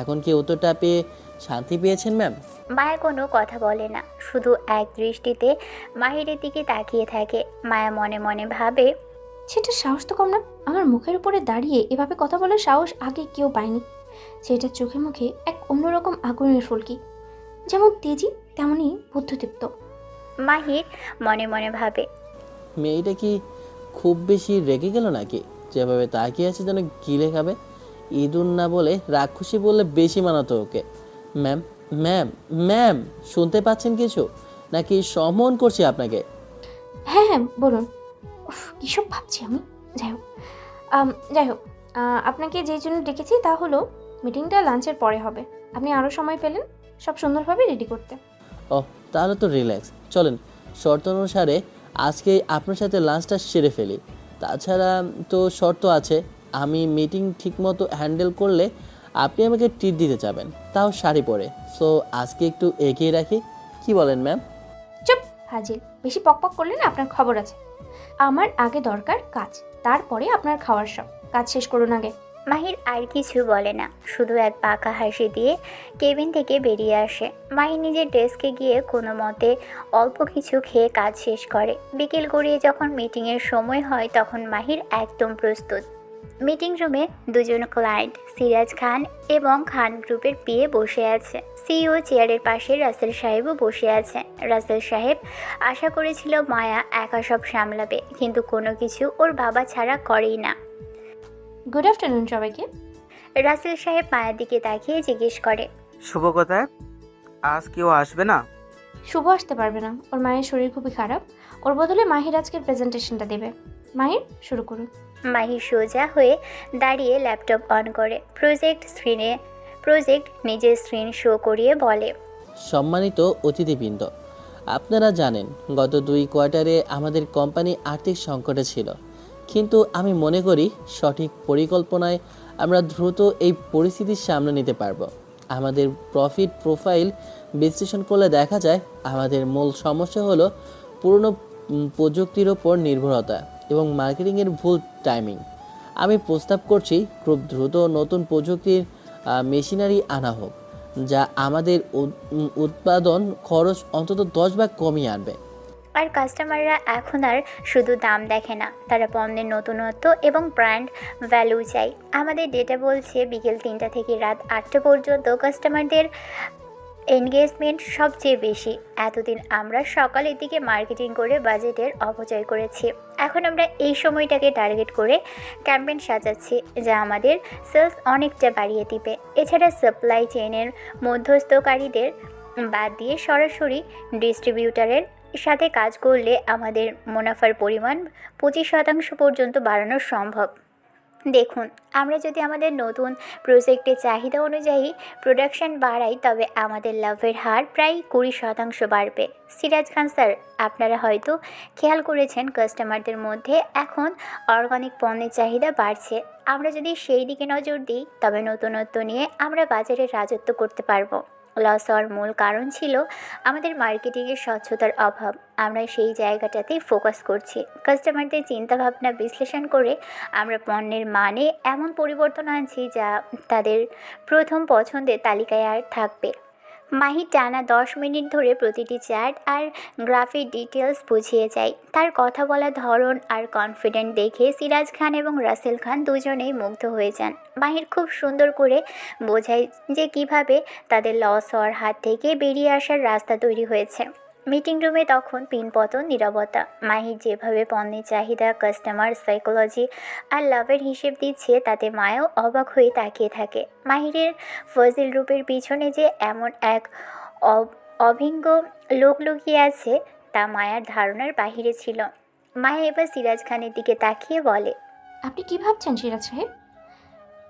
এখন কি উত্তরটা পেয়ে শান্তি পেয়েছেন ম্যাম? মায়া কোনো কথা বলে না, শুধু এক দৃষ্টিতে মাহিরের দিকে তাকিয়ে থাকে। মায়া মনে মনে ভাবে, সেটার সাহস তো কম না। আমার মুখের উপরে দাঁড়িয়ে এভাবে কথা বলার সাহস আগে কেউ পায়নি। সেটার চোখে মুখে এক অন্যরকম আগুনের ফুলকি, যেমন তেজি তেমনই বুদ্ধদীপ্ত। মাহির মনে মনে ভাবে, মেয়েটা কি খুব বেশি রেগে গেল নাকি? যেভাবে তাকিয়ে আছে যেন গিলে খাবে। ইঁদুর না বলে রাক্ষসী বললে বেশি মানাতো ওকে। ম্যাম ম্যাম ম্যাম, শুনতে পাচ্ছেন কিছু? নাকি সম্মান করছি আপনাকে? হ্যাঁ হ্যাঁ বলুন। উফ, কিসব ভাবছি আমি। যাই হোক, আপনাকে যেই জন্য ডেকেছি তা হলো মিটিংটা লাঞ্চের পরে হবে। আপনি আরও সময় পেলেন সব সুন্দরভাবে রেডি করতে। ওহ, তাহলে তো রিল্যাক্স। চলেন, শর্ত অনুসারে আজকে আপনার সাথে লাঞ্চটা সেরে ফেলি। তাছাড়া তো শর্ত আছে, আমি মিটিং ঠিকমতো হ্যান্ডেল করলে আপনি আমাকে ট্রিট দিতে যাবেন, তাও শাড়ি পরে। সো আজকে একটু এগিয়ে রাখি, কি বলেন ম্যাম? চুপ ফাজিল, বেশি পকপক করলে না আপনার খবর আছে। আমার আগে দরকার কাজ, তারপরে আপনার খাওয়ার সব। কাজ শেষ করুন আগে। মাহির আর কিছু বলে না, শুধু এক বাঁকা হাসি দিয়ে কেবিন থেকে বেরিয়ে আসে। মাহির নিজের ডেস্কে গিয়ে কোনো মতে অল্প কিছু খেয়ে কাজ শেষ করে। বিকেল গড়িয়ে যখন মিটিংয়ের সময় হয় তখন মাহির একদম প্রস্তুত। মিটিং রুমে দুজন ক্লায়েন্ট সিরাজ খান এবং খান গ্রুপের পিএ বসে আছে। সিইও চেয়ারের পাশে রাসেল সাহেবও বসে আছে। রাসেল সাহেব আশা করেছিল মায়া একা সব সামলাবে, কিন্তু কোনো কিছু ওর বাবা ছাড়া করেই না। গুড আফটারনুন সবাইকে। রাসেল সাহেব মায়ের দিকে তাকিয়ে জিজ্ঞেস করে, শুভ কোথায়? আজ কেউ আসবে না? শুভ আসতে পারবে না, ওর মায়ের শরীর খুবই খারাপ। ওর বদলে মাহির আজকের প্রেজেন্টেশনটা দেবে। মাহির, শুরু করুন। মাহি সোজা হয়ে দাঁড়িয়ে ল্যাপটপ অন করে প্রজেক্ট নিজের স্ক্রিন শো করিয়ে বলে, সম্মানিত অতিথিবৃন্দ, আপনারা জানেন গত 2 কোয়ার্টারে আমাদের কোম্পানি আর্থিক সংকটে ছিল, কিন্তু আমি মনে করি সঠিক পরিকল্পনায় আমরা দ্রুত এই পরিস্থিতির সামনে নিতে পারবো। আমাদের প্রফিট প্রোফাইল বিশ্লেষণ করলে দেখা যায় আমাদের মূল সমস্যা হলো পুরনো প্রযুক্তির ওপর নির্ভরতা এবং মার্কেটিংয়ের ভুল টাইমিং। আমি প্রস্তাব করছি খুব দ্রুত নতুন প্রযুক্তির মেশিনারি আনা হোক, যা আমাদের উৎপাদন খরচ অন্তত 10 ভাগ কমিয়ে আনবে। আর কাস্টমাররা এখন আর শুধু দাম দেখে না, তারা পণ্যের নতুনত্ব এবং ব্র্যান্ড ভ্যালু চাই। আমাদের ডেটা বলছে বিকেল 3টা থেকে রাত 8টা পর্যন্ত কাস্টমারদের এনগেজমেন্ট সবচেয়ে বেশি। এতদিন আমরা সকালের দিকে মার্কেটিং করে বাজেটের অপচয় করেছি। এখন আমরা এই সময়টাকে টার্গেট করে ক্যাম্পেইন সাজাচ্ছি, যা আমাদের সেলস অনেকটা বাড়িয়ে দিবে। এছাড়া সাপ্লাই চেইনের মধ্যস্থকারীদের বাদ দিয়ে সরাসরি ডিস্ট্রিবিউটারের সাথে কাজ করলে আমাদের মুনাফার পরিমাণ 25% পর্যন্ত বাড়ানো সম্ভব। দেখুন, আমরা যদি আমাদের নতুন প্রজেক্টের চাহিদা অনুযায়ী প্রোডাকশন বাড়াই তবে আমাদের লাভের হার প্রায় 20% বাড়বে। সিরাজ খান স্যার, আপনারা হয়তো খেয়াল করেছেন কাস্টমারদের মধ্যে এখন অর্গানিক পণ্যের চাহিদা বাড়ছে। আমরা যদি সেই দিকে নজর দিই তবে নতুনত্ব নিয়ে আমরা বাজারে রাজত্ব করতে পারবো। লস হওয়ার মূল কারণ ছিল আমাদের মার্কেটিংয়ের স্বচ্ছতার অভাব। আমরা সেই জায়গাটাতেই ফোকাস করছি। কাস্টমারদের চিন্তাভাবনা বিশ্লেষণ করে আমরা পণ্যের মানে এমন পরিবর্তন আনছি যা তাদের প্রথম পছন্দের তালিকায় আর থাকবে। মাহি টানা 10 মিনিট ধরে প্রতিটি চ্যাট আর গ্রাফিক ডিটেলস বুঝিয়ে যায়। তার কথা বলার ধরন আর কনফিডেন্ট দেখে সিরাজ খান এবং রাসেল খান দুজনেই মুগ্ধ হয়ে যান। মাহির খুব সুন্দর করে বোঝায় যে কিভাবে তাদের লস হওয়ার হাত থেকে বেরিয়ে আসার রাস্তা তৈরি হয়েছে। মিটিং রুমে তখন পিনপতন নীরবতা। মাহির যেভাবে পণ্যের চাহিদা, কাস্টমার সাইকোলজি আর লাভের হিসেব দিচ্ছে তাতে মায়াও অবাক হয়ে তাকিয়ে থাকে। মাহিরের ফজিল রূপের পিছনে যে এমন এক অভিজ্ঞ লোক লুকিয়ে আছে তা মায়ার ধারণার বাহিরে ছিল। মায়া এবার সিরাজ খানের দিকে তাকিয়ে বলে, আপনি কি ভাবছেন সিরাজ সাহেব?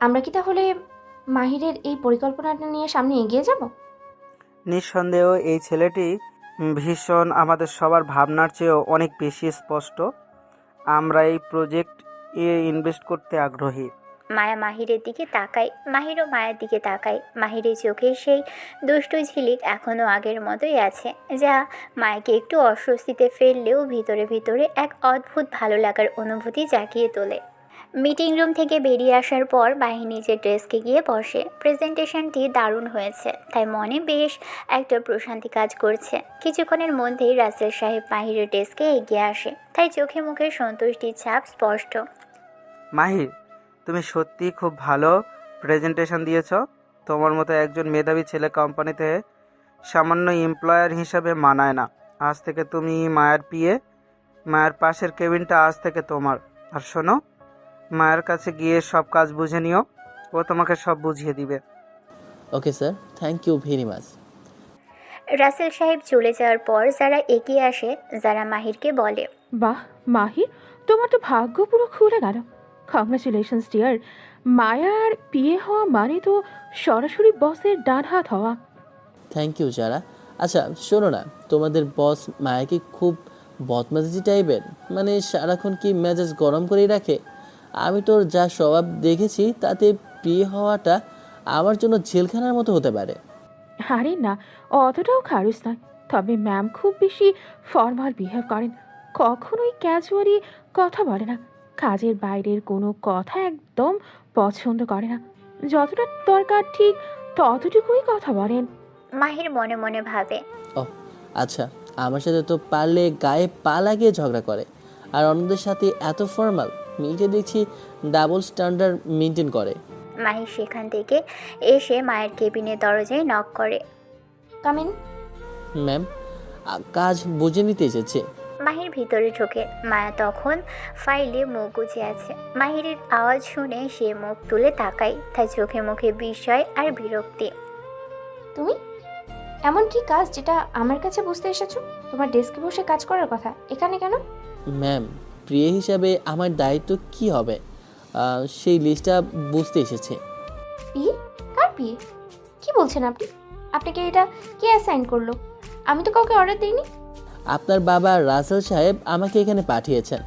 আমরা কি তাহলে মাহিরের এই পরিকল্পনাটা নিয়ে সামনে এগিয়ে যাব? নিঃসন্দেহ এই ছেলেটি ভীষণ আমাদের সবার ভাবনার চেয়েও অনেক বেশি স্পষ্ট। আমরা এই প্রজেক্ট ইনভেস্ট করতে আগ্রহী। মায়া মাহিরের দিকে তাকায়, মাহিরও মায়ের দিকে তাকায়। মাহিরের চোখে সেই দুষ্টু ঝিলিক এখনও আগের মতোই আছে, যা মায়াকে একটু অস্বস্তিতে ফেললেও ভিতরে ভিতরে এক অদ্ভুত ভালো লাগার অনুভূতি জাগিয়ে তোলে। মিটিং রুম থেকে বেরিয়ে আসার পর মাহি নিজের ডেস্কে গিয়ে বসে। প্রেজেন্টেশনটি দারুণ হয়েছে, তাই মনে বেশ একটা প্রশান্তি কাজ করছে। কিছুক্ষণের মধ্যেই রাসেল সাহেব মাহিরের ডেস্কে এগিয়ে আসে, তাই চোখে মুখে সন্তুষ্টির ছাপ স্পষ্ট। মাহির, তুমি সত্যি খুব ভালো প্রেজেন্টেশন দিয়েছ। তোমার মতো একজন মেধাবী ছেলে কোম্পানিতে সামান্য এমপ্লয়ার হিসাবে মানায় না। আজ থেকে তুমি মায়ের পিএ। মায়ের পাশের কেবিনটা আজ থেকে তোমার। আর শোনো, মায়ের কাছে গিয়ে সব কাজ বুঝে নিও, ও তোমাকে সব বুঝিয়ে দিবে। Okay sir, thank you very much. Rasel সাহেব চলে যাওয়ার পর যারা এগিয়ে আসে, যারা মাহিরকে বলে, বাহ মাহির, তোমার তো ভাগ্য পুরো খুলে গেল। Congratulations deer. মায়ার পিএ হওয়া মানে তো সরাসরি বসের ডান হাত হওয়া। থ্যাংক ইউ যারা। আচ্ছা শোনো না, তোমাদের বস মায়াকে খুব বদমেজাজি টাইপের, মানে সারাক্ষণ কি মেজাজ গরম করেই রাখে? আমি তোর যা স্বভাব দেখেছি তাতে প্রিয় হওয়াটা আমার জন্য জেলখানার মতো হতে পারে। আরে না, অতটাও খারুস নয়। তবে ম্যাম খুব বেশি ফর্মাল বিহেভ করেন, কখনোই ক্যাজুয়ালি কথা বলে না, কাজের বাইরের কোনো কথা একদম পছন্দ করে না, যতটা দরকার ঠিক ততটুকুই কথা বলেন। মাহির মনে মনে ভাবে, ও আচ্ছা, আমার সাথে তো পারলে গায়ে পা লাগিয়ে ঝগড়া করে, আর অন্যদের সাথে এত ফর্মাল। মেয়েকে দেখছি ডাবল স্ট্যান্ডার্ড মেনটেন করে। মাহির সেখান থেকে এসে মায়ের কেবিনের দরজায় নক করে। কামিন। ম্যাম, কাজ বুঝে নিতে এসেছে। মাহির ভিতরে ঢোকে। মায়া তখন ফাইলে মুখ গুজে আছে। মাহিরের আওয়াজ শুনে সে মুখ তুলে তাকায়, তার চোখে মুখে বিস্ময় আর বিরক্তি। তুমি এমন কি কাজ যেটা আমার কাছে বুঝতে এসেছো? তোমার ডেস্কে বসে কাজ করার কথা, এখানে কেন? ম্যাম, প্রিয় হিসাবে আমার দায়িত্ব কি হবে সেই লিস্টটা বুঝতে এসেছে। বিয়ে? কার বিয়ে? কি বলছেন আপনি? আপনাকে এটা কে অ্যাসাইন করলো? আমি তো কাউকে অর্ডার দিইনি। আপনার বাবা রাসেল সাহেব আমাকে এখানে পাঠিয়েছেন।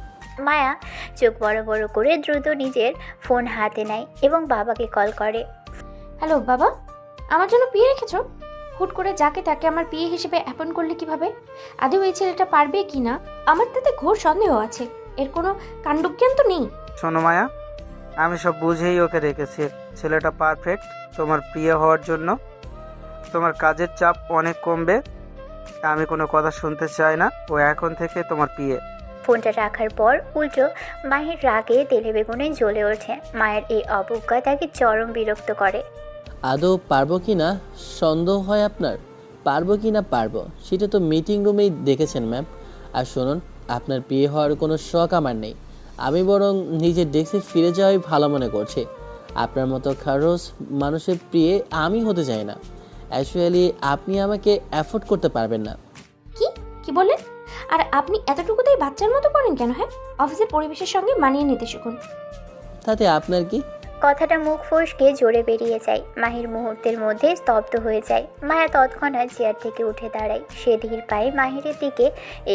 মায়া চোখ বড় বড় করে দ্রুত নিজের ফোন হাতে নেয় এবং বাবাকে কল করে। হ্যালো বাবা, আমার জন্য বিয়ে রেখেছো? হুট করে যাকে তাকে আমার বিয়ে হিসেবে অ্যাপয়েন্ট করলে কিভাবে? আদৌ এই ছেলেটা পারবে কি না আমার তাতে ঘোর সন্দেহ আছে। এর কোনো কাণ্ডজ্ঞান তো নেই। শোনো মায়া, আমি সব বুঝেই ওকে রেখেছি। ছেলেটা পারফেক্ট তোমার প্রিয় হওয়ার জন্য। তোমার কাজের চাপ অনেক কমবে। আমি কোনো কথা শুনতে চাই না। ও এখন থেকে তোমার প্রিয়। ফোনটা রাখার পর উল্টো মাহির রাগে তেলে বেগুনে জ্বলে ওঠে। মায়ের এই অবজ্ঞা তাকে চরম বিরক্ত করে। আদৌ পারবো কি না সন্দেহ হয় আপনার? পারবো কি না পারবো সেটা তো মিটিং রুমেই দেখেছেন ম্যাম। আর শুনুন, আপনার বিয়ে হওয়ার কোনো শখ আমার নেই। আমি বরং নিজের ডেস্কে ফিরে যাওয়াই ভালো মনে করছি। আপনার মতো খারস মানুষের প্রিয়ে আমি হতে চাই না। অ্যাকচুয়ালি আপনি আমাকে অ্যাফোর্ড করতে পারবেন না। কি কি বললেন? আর আপনি এতটুকুতেই বাচ্চার মতো করেন কেন? হ্যাঁ, অফিসের পরিবেশের সঙ্গে মানিয়ে নিতে শিখুন। তাতে আপনার কি? কথাটা মুখ ফসকে জোরে বেরিয়ে যায়। মাহির মুহূর্তের মধ্যে স্তব্ধ হয়ে যায়। মায়া তৎক্ষণাৎ চেয়ার থেকে উঠে দাঁড়ায়। সে ধীর পায়ে মাহিরের দিকে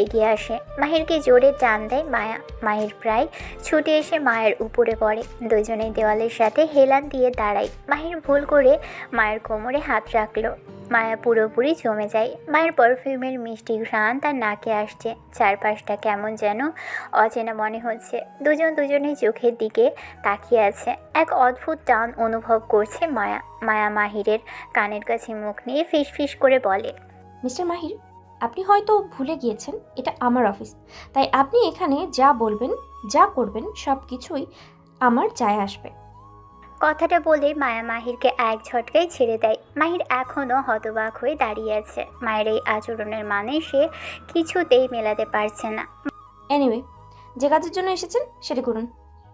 এগিয়ে আসে। মাহিরকে জোরে টান দেয় মায়া। মাহির প্রায় ছুটে এসে মায়ের উপরে পড়ে। দুজনেই দেওয়ালের সাথে হেলান দিয়ে দাঁড়ায়। মাহির ভুল করে মায়ের কোমরে হাত রাখলো। মায়া পুরোপুরি জমে যায়। মায়ের পারফিউমের মিষ্টি ঘ্রাণ তার নাকে আসছে। চারপাশটা কেমন যেন অচেনা মনে হচ্ছে। দুজনের চোখের দিকে তাকিয়ে আছে। এক অদ্ভুত টান অনুভব করছে মায়া। মায়া মাহিরের কানের কাছে মুখ নিয়ে ফিসফিস করে বলে, মিস্টার মাহির, আপনি হয়তো ভুলে গিয়েছেন এটা আমার অফিস। তাই আপনি এখানে যা বলবেন, যা করবেন সব কিছুই আমার যায় আসবে। কথাটা বলে মায়া মাহিরকে এক ঝটকায় ছেড়ে দেয়। মাহির এখনও হতবাক হয়ে দাঁড়িয়ে আছে। মায়ের এই আচরণের মানে সে কিছুতেই মেলাতে পারছে না। এনিওয়ে, যে কাজের জন্য এসেছেন সেটা করুন।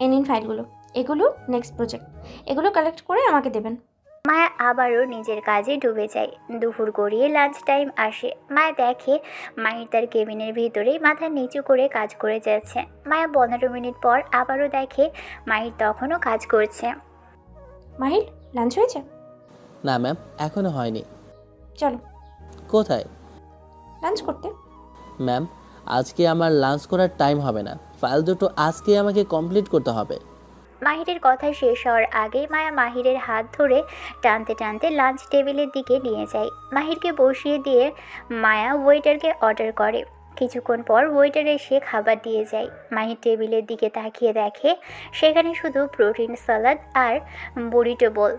এ নিন ফাইলগুলো। এগুলো নেক্সট প্রজেক্ট। এগুলো কালেক্ট করে আমাকে দেবেন। মায়া আবারও নিজের কাজে ডুবে যায়। দুপুর গড়িয়ে লাঞ্চ টাইম আসে। মায়া দেখে মাহির তার কেবিনের ভিতরেই মাথা নিচু করে কাজ করে যাচ্ছে। মায়া 15 মিনিট পর আবারও দেখে মাহির তখনও কাজ করছে। মাহির, লাঞ্চ হয়েছে? না ম্যাম, এখনো হয়নি। চলো কোথায়? লাঞ্চ করতে। ম্যাম, আজকে আমার লাঞ্চ করার টাইম হবে না। ফাইল দুটো আজকে আমাকে কমপ্লিট করতে হবে। মাহিরের কথা শেষ হওয়ার আগেই মায়া মাহিরের হাত ধরে টানতে টানতে লাঞ্চ টেবিলের দিকে নিয়ে যায়। মাহিরকে বসিয়ে দিয়ে মায়া ওয়েটারকে অর্ডার করে। কিছুক্ষণ পর ওয়েটার এসে খাবার দিয়ে যায়। মাহির টেবিলের দিকে তাকিয়ে দেখে সেখানে শুধু প্রোটিন সালাদ আর বুরিটো বোল।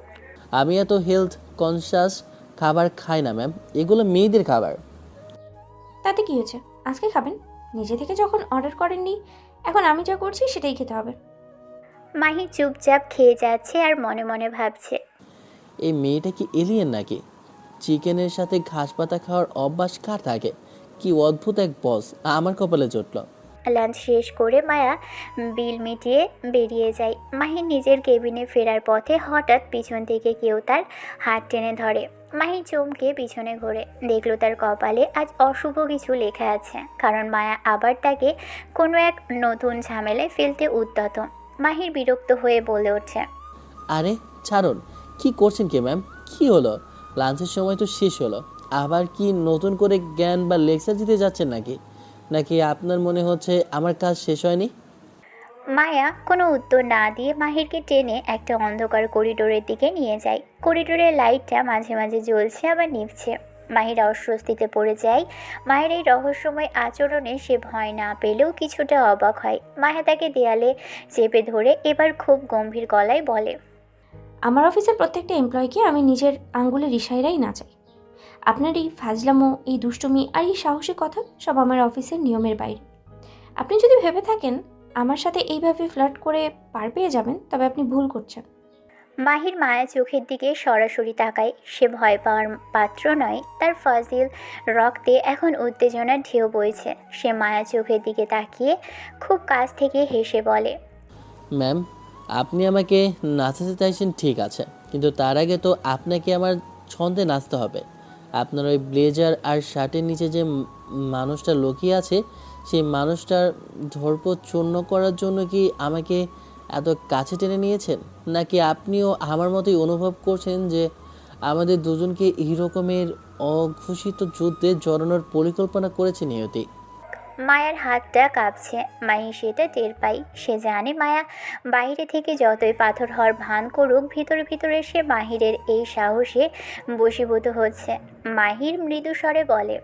আমি এত হেলথ কনসাস খাবার খাই না ম্যাম, এগুলো মেয়েদের খাবার। তাতে কি হয়েছে? আজকে খাবেন। নিজে থেকে যখন অর্ডার করেননি, এখন আমি যা করছি সেটাই খেতে হবে। মাহির চুপচাপ খেয়ে যাচ্ছে আর মনে মনে ভাবছে, এই মেয়েটা কি এলিয়েন নাকি? চিকেনের সাথে ঘাস পাতা খাওয়ার অভ্যাস কার থাকে? কি অদ্ভুত এক বস আমার কপালে জুটল। লাঞ্চ শেষ করে মায়া বিল মিটিয়ে বেরিয়ে যায়। মাহির নিজের কেবিনে ফেরার পথে হঠাৎ পিছন থেকে কেউ তার হাত টেনে ধরে। মাহি চমকে পিছনে ঘোরে। দেখলো তার কপালে আজ অশুভ কিছু লেখা আছে, কারণ মায়া আবার তাকে কোনো এক নতুন ঝামেলায় ফেলতে উদ্যত। মাহির বিরক্ত হয়ে বলে ওঠে, আরে ছাড়ুন, কি করছেন কি ম্যাম? কি হলো? লাঞ্চের সময় তো শেষ হলো, আবার কি নতুন করে জ্ঞান বা লেকচার দিতে যাচ্ছেন নাকি? নাকি আপনার মনে হচ্ছে আমার কাজ শেষ হয়নি? মায়া কোনো উত্তর না দিয়ে মাহিরকে টেনে একটা অন্ধকার করিডোরের দিকে নিয়ে যায়। করিডোরের লাইটটা মাঝে মাঝে জ্বলছে আবার নিভছে। মাহির অস্বস্তিতে পড়ে যায়। মায়ের এই রহস্যময় আচরণে সে ভয় না পেলেও কিছুটা অবাক হয়। মায়া তাকে দেয়ালে চেপে ধরে এবার খুব গম্ভীর গলায় বলে, আমার অফিসের প্রত্যেকটা এমপ্লয়িকে আমি নিজের আঙ্গুলের ইশারাই নাচাই। আপনার এই ফাজলামো, এই দুষ্টুমি আর এই সাহসী কথা সব আমার অফিসের নিয়মের বাইরে। আপনি যদি ভেবে থাকেন আমার সাথে এইভাবে ফ্লার্ট করে পার পেয়ে যাবেন, তবে আপনি ভুল করছেন। মাহির মায়া চোখের দিকে সরাসরি তাকায়। সে ভয় পাওয়ার পাত্র নয়। তার ফাজিল রক্তে এখন উত্তেজনার ঢেউ বইছে। সে মায়া চোখের দিকে তাকিয়ে খুব কাছ থেকে হেসে বলে, ম্যাম, আপনি আমাকে নাচাতে চাইছেন ঠিক আছে, কিন্তু তার আগে তো আপনাকে আমার ছন্দে নাচতে হবে। আপনার ওই ব্লেজার আর শার্টের নিচে যে মানুষটা লুকিয়ে আছে, সেই মানুষটার ধরপদ চূর্ণ করার জন্য কি আমাকে এত কাছে টেনে নিয়েছেন, নাকি আপনিও আমার মতোই অনুভব করছেন যে আমাদের দুজনকে এই রকমের অঘোষিত যুদ্ধে জড়ানোর পরিকল্পনা করেছে নিয়তি? মায়ার হাতটা কাঁপছে। মাহি সেটা টের পাই। সে জানে মায়া বাইরে থেকে যতই পাথর হওয়ার ভান করুক, ভিতরে ভিতরে সে মাহিরের এই সাহসে বশীভূত হচ্ছে। মাহির মৃদু স্বরে বলে,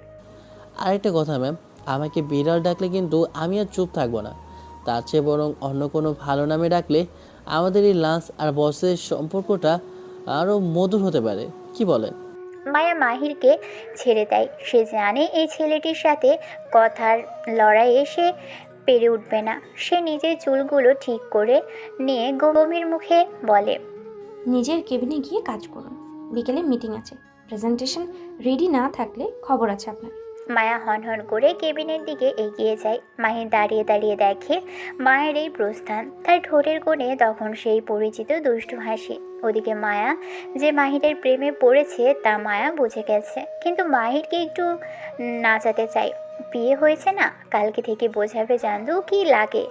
আরেকটা কথা ম্যাম, আমাকে বিড়াল ডাকলে কিন্তু আমি আর চুপ থাকবো না। তার চেয়ে বরং অন্য কোনো ভালো নামে ডাকলে আমাদের এই লাঞ্চ আর বসের সম্পর্কটা আরও মধুর হতে পারে, কি বলেন? মায়া মাহিরকে ছেড়ে দেয়। সে জানে এই ছেলেটির সাথে কথার লড়াইয়ে সে পেরে উঠবে না। সে নিজের চুলগুলো ঠিক করে নিয়ে গম্ভীর মুখে বলে, নিজের কেবিনে গিয়ে কাজ করুন, বিকেলে মিটিং আছে। প্রেজেন্টেশন রেডি না থাকলে খবর আছে আপনার। মায়া হনহন করে কেবিনের দিকে এগিয়ে যায়। মাহির দাঁড়িয়ে দাঁড়িয়ে দেখে মায়ের এই প্রস্থান। তার ঠোঁটের কোণে তখন সেই পরিচিত দুষ্টু হাসি। ওদিকে মায়া যে মাহিরের প্রেমে পড়েছে তা মায়া বুঝে গেছে, কিন্তু মাহিরকে একটু নাচাতে চাই। বিয়ে হয়েছে না, কালকে থেকে বোঝাবে জানু কি লাগে।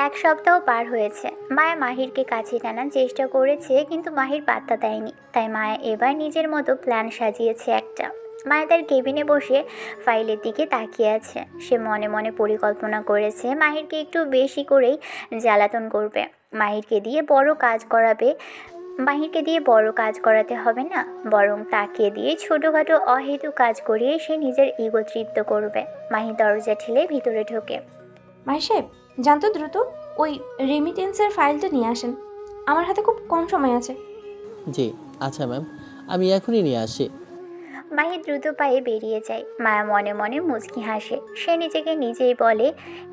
1 সপ্তাহ পার হয়েছে। মায়া মাহিরকে কাছে টানার চেষ্টা করেছে, কিন্তু মাহির পাত্তা দেয়নি। তাই মায়া এবার নিজের মতো প্ল্যান সাজিয়েছে একটা। মায়া তার কেবিনে বসে ফাইলের দিকে তাকিয়ে আছে। সে মনে মনে পরিকল্পনা করেছে মাহিরকে একটু বেশি করেই জ্বালাতন করবে। মাহিরকে দিয়ে বড় কাজ করাতে হবে না, বরং তাকে দিয়ে ছোটোখাটো অহেতু কাজ করিয়ে সে নিজের ইগো তৃপ্ত করবে। মাহির দরজা ঠেলে ভিতরে ঢোকে। মাহি সাহেব, জানতো দ্রুত ওই রেমিটেন্সের ফাইলটা নিয়ে আসেন। আমার হাতে খুব কম সময় আছে। জি আচ্ছা ম্যাম, আমি এখনই নিয়ে আসি। মাহি দ্রুত পায়ে বেরিয়ে যায়। মায়া মনে মনে মুচকি হাসে। সে নিজেকে নিজেই বলে,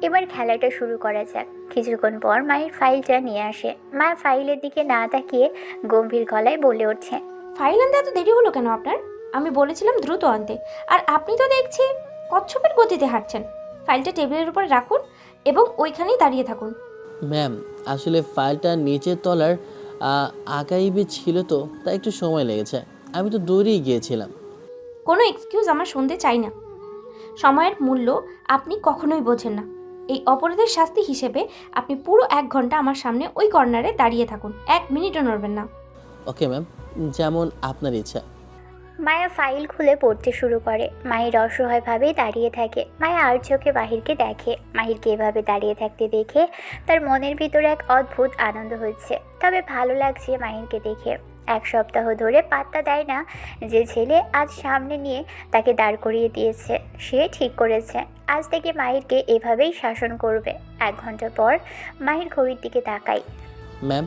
এবার খেলাটা শুরু করা যাক। কিছুক্ষণ পর মায়ের ফাইলটা নিয়ে আসে। মায়া ফাইলের দিকে না তাকিয়ে গম্ভীর গলায় বলে ওঠে, ফাইল আনতে এত দেরি হলো কেন আপনার? আমি বলেছিলাম দ্রুত আনতে, আর আপনি তো দেখছি কচ্ছপের গতিতে হাঁটছেন। ফাইলটা টেবিলের উপর রাখুন এবং ওইখানেই দাঁড়িয়ে থাকুন। ম্যাম, আসলে ফাইলটা নিচের তলার আগাইবে ছিল তো, তাই একটু সময় লেগেছে। আমি তো দৌড়েই গিয়েছিলাম। কোনো এক্সকিউজ আমার শুনতে চাই না। সময়ের মূল্য আপনি কখনোই বোঝেন না। এই অপরাধের শাস্তি হিসেবে আপনি পুরো 1 ঘন্টা আমার সামনে ওই কর্নারে দাঁড়িয়ে থাকুন। 1 মিনিটও নড়বেন না। ওকে ম্যাম, যেমন আপনার ইচ্ছা। মায়া ফাইল খুলে পড়তে শুরু করে। মাহির অসহায়ভাবেই দাঁড়িয়ে থাকে। মায়া আর চোখে মাহিরকে দেখে। মাহিরকে এভাবে দাঁড়িয়ে থাকতে দেখে তার মনের ভিতরে এক অদ্ভুত আনন্দ হচ্ছে। তবে ভালো লাগছে মাহিরকে দেখে। 1 সপ্তাহ ধরে পাত্তা দেয় না যে ছেলে আজ সামনে নিয়ে তাকে দাঁড় করিয়ে দিয়েছে। সে ঠিক করেছে আজ থেকে মাহিরকে এভাবেই শাসন করবে। 1 ঘন্টা পর মাহির ঘড়ির দিকে তাকায়। ম্যাম,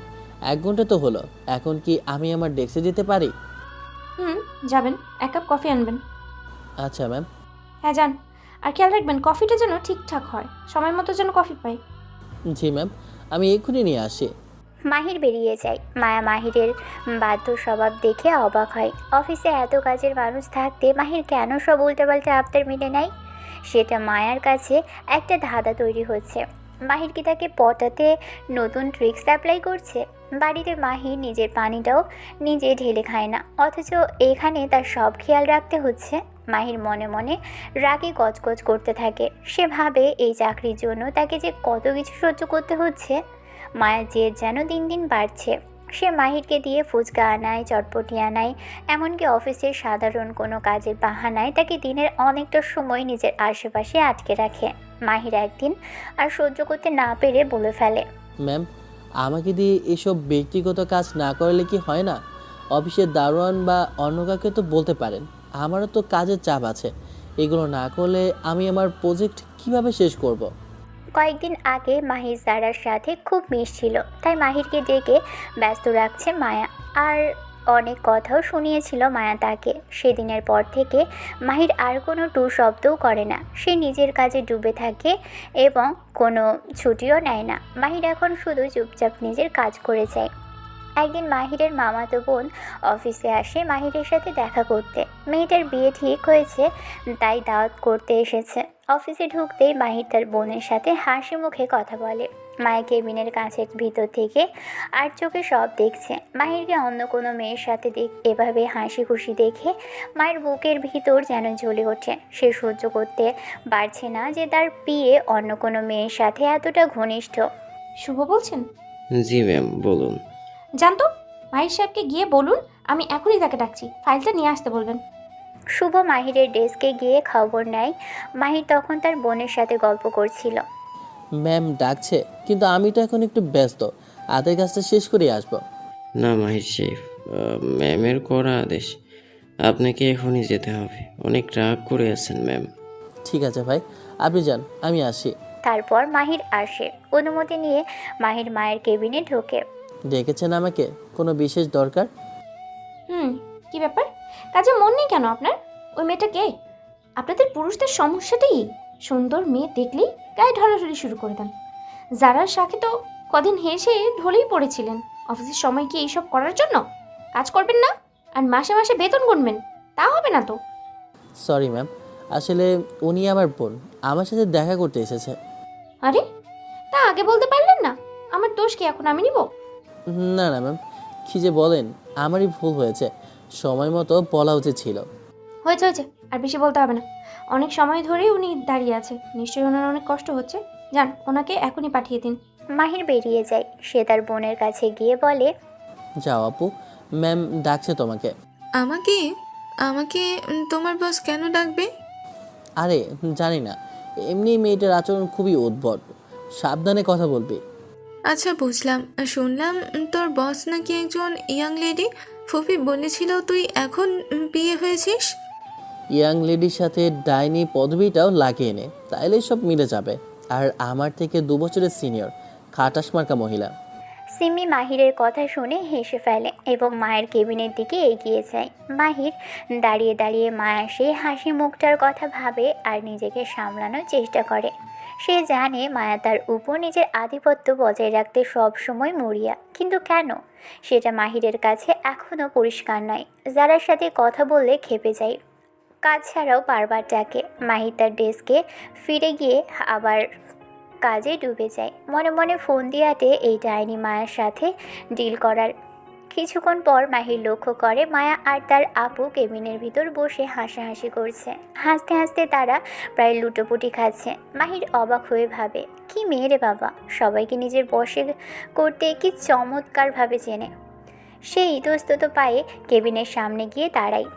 1 ঘন্টা তো হলো, এখন কি আমি আমার ডেস্কে যেতে পারি? যাবেন। 1 কাপ কফি আনবেন। আচ্ছা ম্যাম। হ্যাঁ যান, আর খেয়াল রাখবেন কফিটা যেন ঠিকঠাক হয়, সময় মতো যেন কফি পাই। জি ম্যাম, আমি এক্ষুনি নিয়ে আসি। মাহির বেরিয়ে যায়। মায়া মাহিরের বাধ্য স্বভাব দেখে অবাক হয়। অফিসে এত কাজের মানুষ থাকতে মাহির কেন সব উল্টাপাল্টা আবদার মেনে নেয়? সেটা মায়ার কাছে একটা ধাঁধা তৈরি হচ্ছে। মাহির কি তাকে পটাতে নতুন ট্রিক্স অ্যাপ্লাই করছে? বাড়িতে মাহির নিজের পানিটাও নিজে ঢেলে খায় না, অথচ এখানে তার সব খেয়াল রাখতে হচ্ছে। মাহির মনে মনে রাগে গজগজ করতে থাকে। সে ভাবে এই চাকরির জন্য তাকে যে কত কিছু সহ্য করতে হচ্ছে। মায়ের জেদ যেন দিন দিন বাড়ছে। সে মাহিরকে দিয়ে ফুচকা আনায়, চটপটি আনায়, এমনকি অফিসের সাধারণ কোনো কাজের বাহানায় তাকে দিনের অনেকটা সময় নিজের আশেপাশে আটকে রাখে। মাহির একদিন আর সহ্য করতে না পেরে বলে ফেলে, ম্যাম, আমাকে দিয়ে এসব ব্যক্তিগত কাজ না করলে কি হয় না? অফিসের দারোয়ান বা অন্য কাউকে তো বলতে পারেন। আমারও তো কাজের চাপ আছে, এগুলো না করলে আমি আমার প্রজেক্ট কিভাবে শেষ করব? কয়েকদিন আগে মাহির জারার সাথে খুব মিশছিল, তাই মাহিরকে ডেকে ব্যস্ত রাখছে মায়া। আর অনেক কথাও শুনিয়েছিল মায়া তাকে। সেদিনের পর থেকে মাহির আর কোনো টু শব্দও করে না। সে নিজের কাজে ডুবে থাকে এবং কোনো ছুটিও নেয় না। মাহির এখন শুধু চুপচাপ নিজের কাজ করে যায়। একদিন মাহিরের মামাতো বোন অফিসে আসে মাহিরের সাথে দেখা করতে। মেয়েটার বিয়ে ঠিক হয়েছে, তাই দাওয়াত করতে এসেছে। অফিসে ঢুকতেই মাহির তার বোনের সাথে হাসি মুখে কথা বলে। মায়া কেবিনের কাছের ভিতর থেকে আর চোখে সব দেখছে। মাহিরকে অন্য কোনো মেয়ের সাথে এভাবে হাসি খুশি দেখে মায়ের বুকের ভিতর যেন জ্বলে ওঠে। সে সহ্য করতে পারছে না যে তার বিয়ে অন্য কোনো মেয়ের সাথে এতটা ঘনিষ্ঠ। শুভ বলছেন? জি ম্যাম, বলুন। জানতো, মাহির সাহেবকে গিয়ে বলুন আমি এখনই তাকে ডাকছি, ফাইলটা নিয়ে আসতে বলবেন। শুভ মাহিরের ডেস্কে গিয়ে খবর নেয়। মাহির তখন তার বোনের সাথে গল্প করছিল। ম্যাম ডাকছে, কিন্তু আমি তো এখন একটু ব্যস্ত, আদের কাজটা শেষ করে আসবো। না মাহির সাহেব, ম্যামের করা আদেশ, আপনাকে এখনই যেতে হবে। অনেক রাগ করে আছেন ম্যাম। ঠিক আছে ভাই, আপনি যান, আমি আসি। তারপর মাহির আসে। অনুমতি নিয়ে মাহির মায়ের কেবিনে ঢোকে। ডেকেছেন আমাকে? কোনো বিশেষ দরকার? কি ব্যাপার? কাজে মন নেই কেন আপনার? ওই মেয়েটা কে? আপনাদের পুরুষদের সমস্যাটাই সুন্দর মেয়ে দেখলেই গায়ে ঢলাঢলি শুরু করে দেন। জারার সাথে তো কদিন হেসে ঢলেই পড়েছিলেন। অফিসের সময় কি এইসব করার জন্য? কাজ করবেন না আর মাসে মাসে বেতন গুনবেন, তা হবে না তো। সরি ম্যাম, আসলে উনি আমার বোন, আমার সাথে দেখা করতে এসেছে। আরে, তা আগে বলতে পারলেন না? আমার দোষ কি এখন আমি নিব? না না ম্যাম, কী যে বলেন, আমারই ভুল হয়েছে, সময় মতো বলা উচিত ছিল। হয়েছে হয়েছে, আর বেশি বলতে হবে না। অনেক সময় ধরেই উনি দাঁড়িয়ে আছে, নিশ্চয়ই ওনার অনেক কষ্ট হচ্ছে। যান, ওনাকে এখনই পাঠিয়ে দিন। মাহির বেরিয়ে যায়। সে তার বোনের কাছে গিয়ে বলে, যাও আপু, ম্যাম ডাকছে তোমাকে। আমাকে আমাকে তোমার বস কেন ডাকবে? আরে জানি না, এমনি মেয়েটার আচরণ খুবই উদ্ভট, সাবধানে কথা বলবি। আচ্ছা বুঝলাম। শুনলাম তোর বস নাকি একজন ইয়াং লেডি। ফুফি বলেছিল তুই এখন বিয়ে হয়েছিস। ইয়াং লেডির সাথে ডাইনি পদবিটাও লাগিয়ে নে, তাইলে সব মিলে যাবে। আর আমার থেকে 2 বছরের সিনিয়র, খাটাস মার্কা মহিলা। সিমি মাহিরের কথা শুনে হেসে ফেলে এবং মায়ের কেবিনের দিকে এগিয়ে যায়। মাহির দাঁড়িয়ে দাঁড়িয়ে মায়ের সেই হাসি মুখটার কথা ভাবে আর নিজেকে সামলানোর চেষ্টা করে। সে জানে মায়া তার উপর নিজের আধিপত্য বজায় রাখতে সবসময় মরিয়া, কিন্তু কেন সেটা মাহিরের কাছে এখনও পরিষ্কার নয়। যারার সাথে কথা বললে খেপে যায়, কাজ ছাড়াও বারবার ডাকে। মাহির তার ডেস্কে ফিরে গিয়ে আবার কাজে ডুবে যায়। মনে মনে ফোন দিয়ে আটে এই ডাইনি মায়ার সাথে ডিল করার। কিছুক্ষণ পর মাহির লক্ষ্য করে মায়া আর তার আপু কেবিনের ভিতর বসে হাসাহাসি করছে। হাসতে হাসতে তারা প্রায় লুটোপুটি খাচ্ছে। মাহির অবাক হয়ে ভাবে, কি মেয়ে রে বাবা, সবাইকে নিজের বশে করতে কি চমৎকারভাবে চেনে। সে ইতস্তত পায়ে কেবিনের সামনে গিয়ে দাঁড়ায়।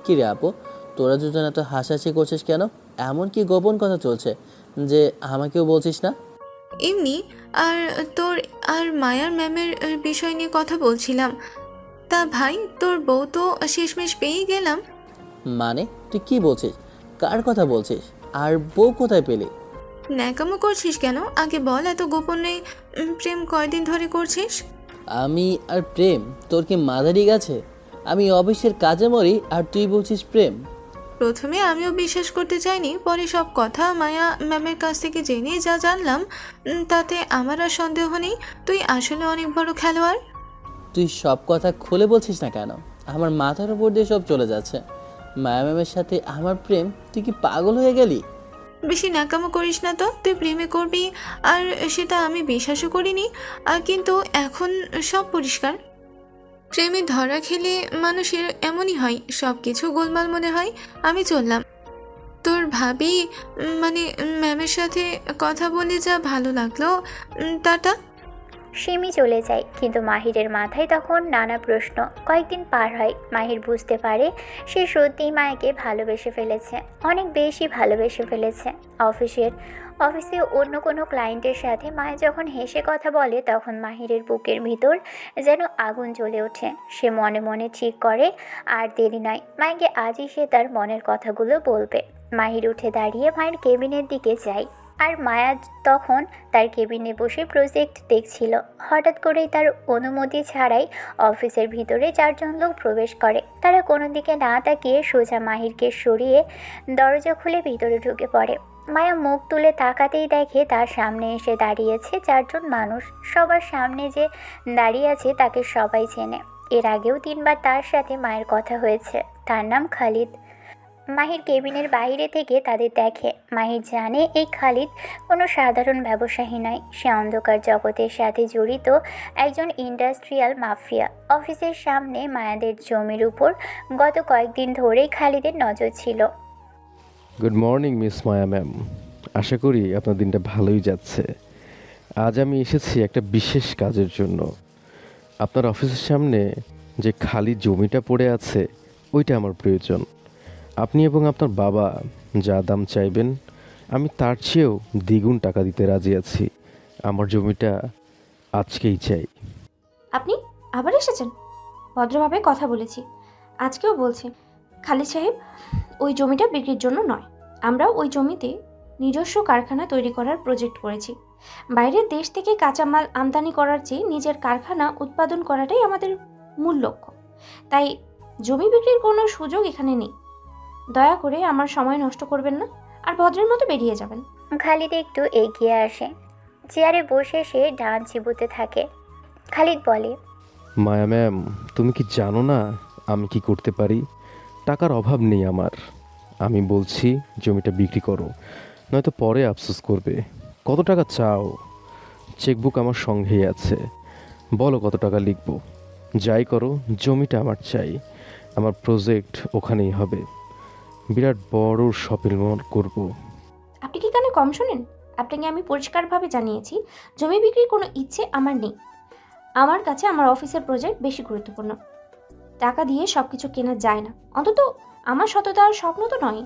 কি রে আপু, তোরা দুজন এত হাসাহাসি করছিস কেন? এমন কি গোপন কথা চলছে যে আমাকেও বলছিস না? এমনি, আর তোর আর মায়ার ম্যামের বিষয় নিয়ে কথা বলছিলাম। তা ভাই, তোর বউ তো শেষমেশ পেয়েই গেলাম। মানে তুই কি বলছিস? কার কথা বলছিস? আর বউ কোথায় পেলি? ন্যাকামো করছিস কেন? আগে বল, এত গোপনে প্রেম কয়দিন ধরে করছিস? আমি আর প্রেম? তোর কি মাদারি গেছে? আমি অফিসের কাজে মরি আর তুই বলছিস প্রেম? প্রথমে আমিও বিশ্বাস করতে চাইনি, পরে সব কথা মায়া ম্যামের কাছ থেকে জেনে যা জানলাম তাতে আমার আর সন্দেহ নেই তুই আসলে অনেক বড় খেলোয়াড়। তুই সব কথা খুলে বলছিস না কেন? আমার মাথার উপর দিয়ে সব চলে যাচ্ছে। মায়া ম্যামের সাথে আমার প্রেম? তুই কি পাগল হয়ে গেলি? বেশি ন্যাকামো করিস না তো। তুই প্রেমে করবি আর সেটা আমি বিশ্বাসও করিনি, কিন্তু এখন সব পরিষ্কার। প্রেমে ধরা খেলে মানুষের এমনই হয়, সব কিছু গোলমাল মনে হয়। আমি চললাম। তোর ভাবি মানে ম্যামের সাথে কথা বলে যা ভালো লাগলো। টাটা। সিমি চলে যায়, কিন্তু মাহিরের মাথায় তখন নানা প্রশ্ন। কয়েকদিন পার হয়, মাহির বুঝতে পারে সে সত্যিই মায়াকে ভালোবেসে ফেলেছে, অনেক বেশি ভালোবেসে ফেলেছে। অফিসে অন্য কোনো ক্লায়েন্টের সাথে মায়া যখন হেসে কথা বলে তখন মাহিরের বুকের ভিতর যেন আগুন জ্বলে ওঠে। সে মনে মনে ঠিক করে আর দেরি নয়, মায়াকে আজই সে তার মনের কথাগুলো বলবে। মাহির উঠে দাঁড়িয়ে মায়ের কেবিনের দিকে যায়, আর মায়া তখন তার কেবিনে বসে প্রজেক্ট দেখছিল। হঠাৎ করেই তার অনুমতি ছাড়াই অফিসের ভিতরে 4 জন লোক প্রবেশ করে। তারা কোনো দিকে না তাকিয়ে সোজা মাহিরকে সরিয়ে দরজা খুলে ভিতরে ঢুকে পড়ে। মায়া মুখ তুলে তাকাতেই দেখে তার সামনে এসে দাঁড়িয়েছে 4 জন মানুষ। সবার সামনে যে দাঁড়িয়ে আছে তাকে সবাই চেনে, এর আগেও 3বার তার সাথে মায়ের কথা হয়েছে। তার নাম খালিদ। মাহির কেবিনের বাইরে থেকে তাদের দেখে। মাহির জানে এই খালিদ কোনো সাধারণ ব্যবসায়ী নয়, সে অন্ধকার জগতের সাথে জড়িত একজন ইন্ডাস্ট্রিয়াল মাফিয়া। অফিসের সামনে মায়াদের জমির উপর গত কয়েকদিন ধরেই খালিদের নজর ছিল। গুড মর্নিং মিস মায়া ম্যাম, আশা করি আপনার দিনটা ভালোই যাচ্ছে। আজ আমি এসেছি একটা বিশেষ কাজের জন্য। আপনার অফিসের সামনে যে খালি জমিটা পড়ে আছে ওইটা আমার প্রয়োজন। আপনি এবং আপনার বাবা যা দাম চাইবেন আমি তার চেয়েও দ্বিগুণ টাকা দিতে রাজি আছি। আমার জমিটা আজকেই চাই। আপনি আবার এসেছেন? ভদ্রভাবে কথা বলেছি, আজকেও বলছি। খালিদ সাহেব, ওই জমিটা বিক্রির জন্য নয়। আমরা ওই জমিতে নিজস্ব কারখানা তৈরি করার প্রজেক্ট করেছি। বাইরের দেশ থেকে কাঁচামাল আমদানি করার চেয়ে নিজের কারখানা উৎপাদন করাটাই আমাদের মূল লক্ষ্য। তাই জমি বিক্রির কোনো সুযোগ এখানে নেই। দয়া করে আমার সময় নষ্ট করবেন না, আর ভদ্রের মতো বেরিয়ে যাবেন। খালিদ একটু এগিয়ে আসে, চেয়ারে বসে সে ডান চিবুতে থাকে। খালিদ বলে, মায়া ম্যাম, তুমি কি জানো না আমি কি করতে পারি? টাকার অভাব নেই আমার। আমি বলছি জমিটা বিক্রি করো, নয়তো পরে আফসোস করবে। কত টাকা চাও? চেকবুক আমার সঙ্গেই আছে, বলো কত টাকা লিখবো। যাই করো, জমিটা আমার চাই। আমার প্রজেক্ট ওখানেই হবে, বিরাট বড় শপিং মল করবো। আপনি কি কানে কম শোনেন? আপনাকে আমি পরিষ্কারভাবে জানিয়েছি জমি বিক্রির কোনো ইচ্ছে আমার নেই। আমার কাছে আমার অফিসের প্রজেক্ট বেশি গুরুত্বপূর্ণ। টাকা দিয়ে সব কিছু কেনা যায় না, অন্তত আমার সততার স্বপ্ন তো নয়।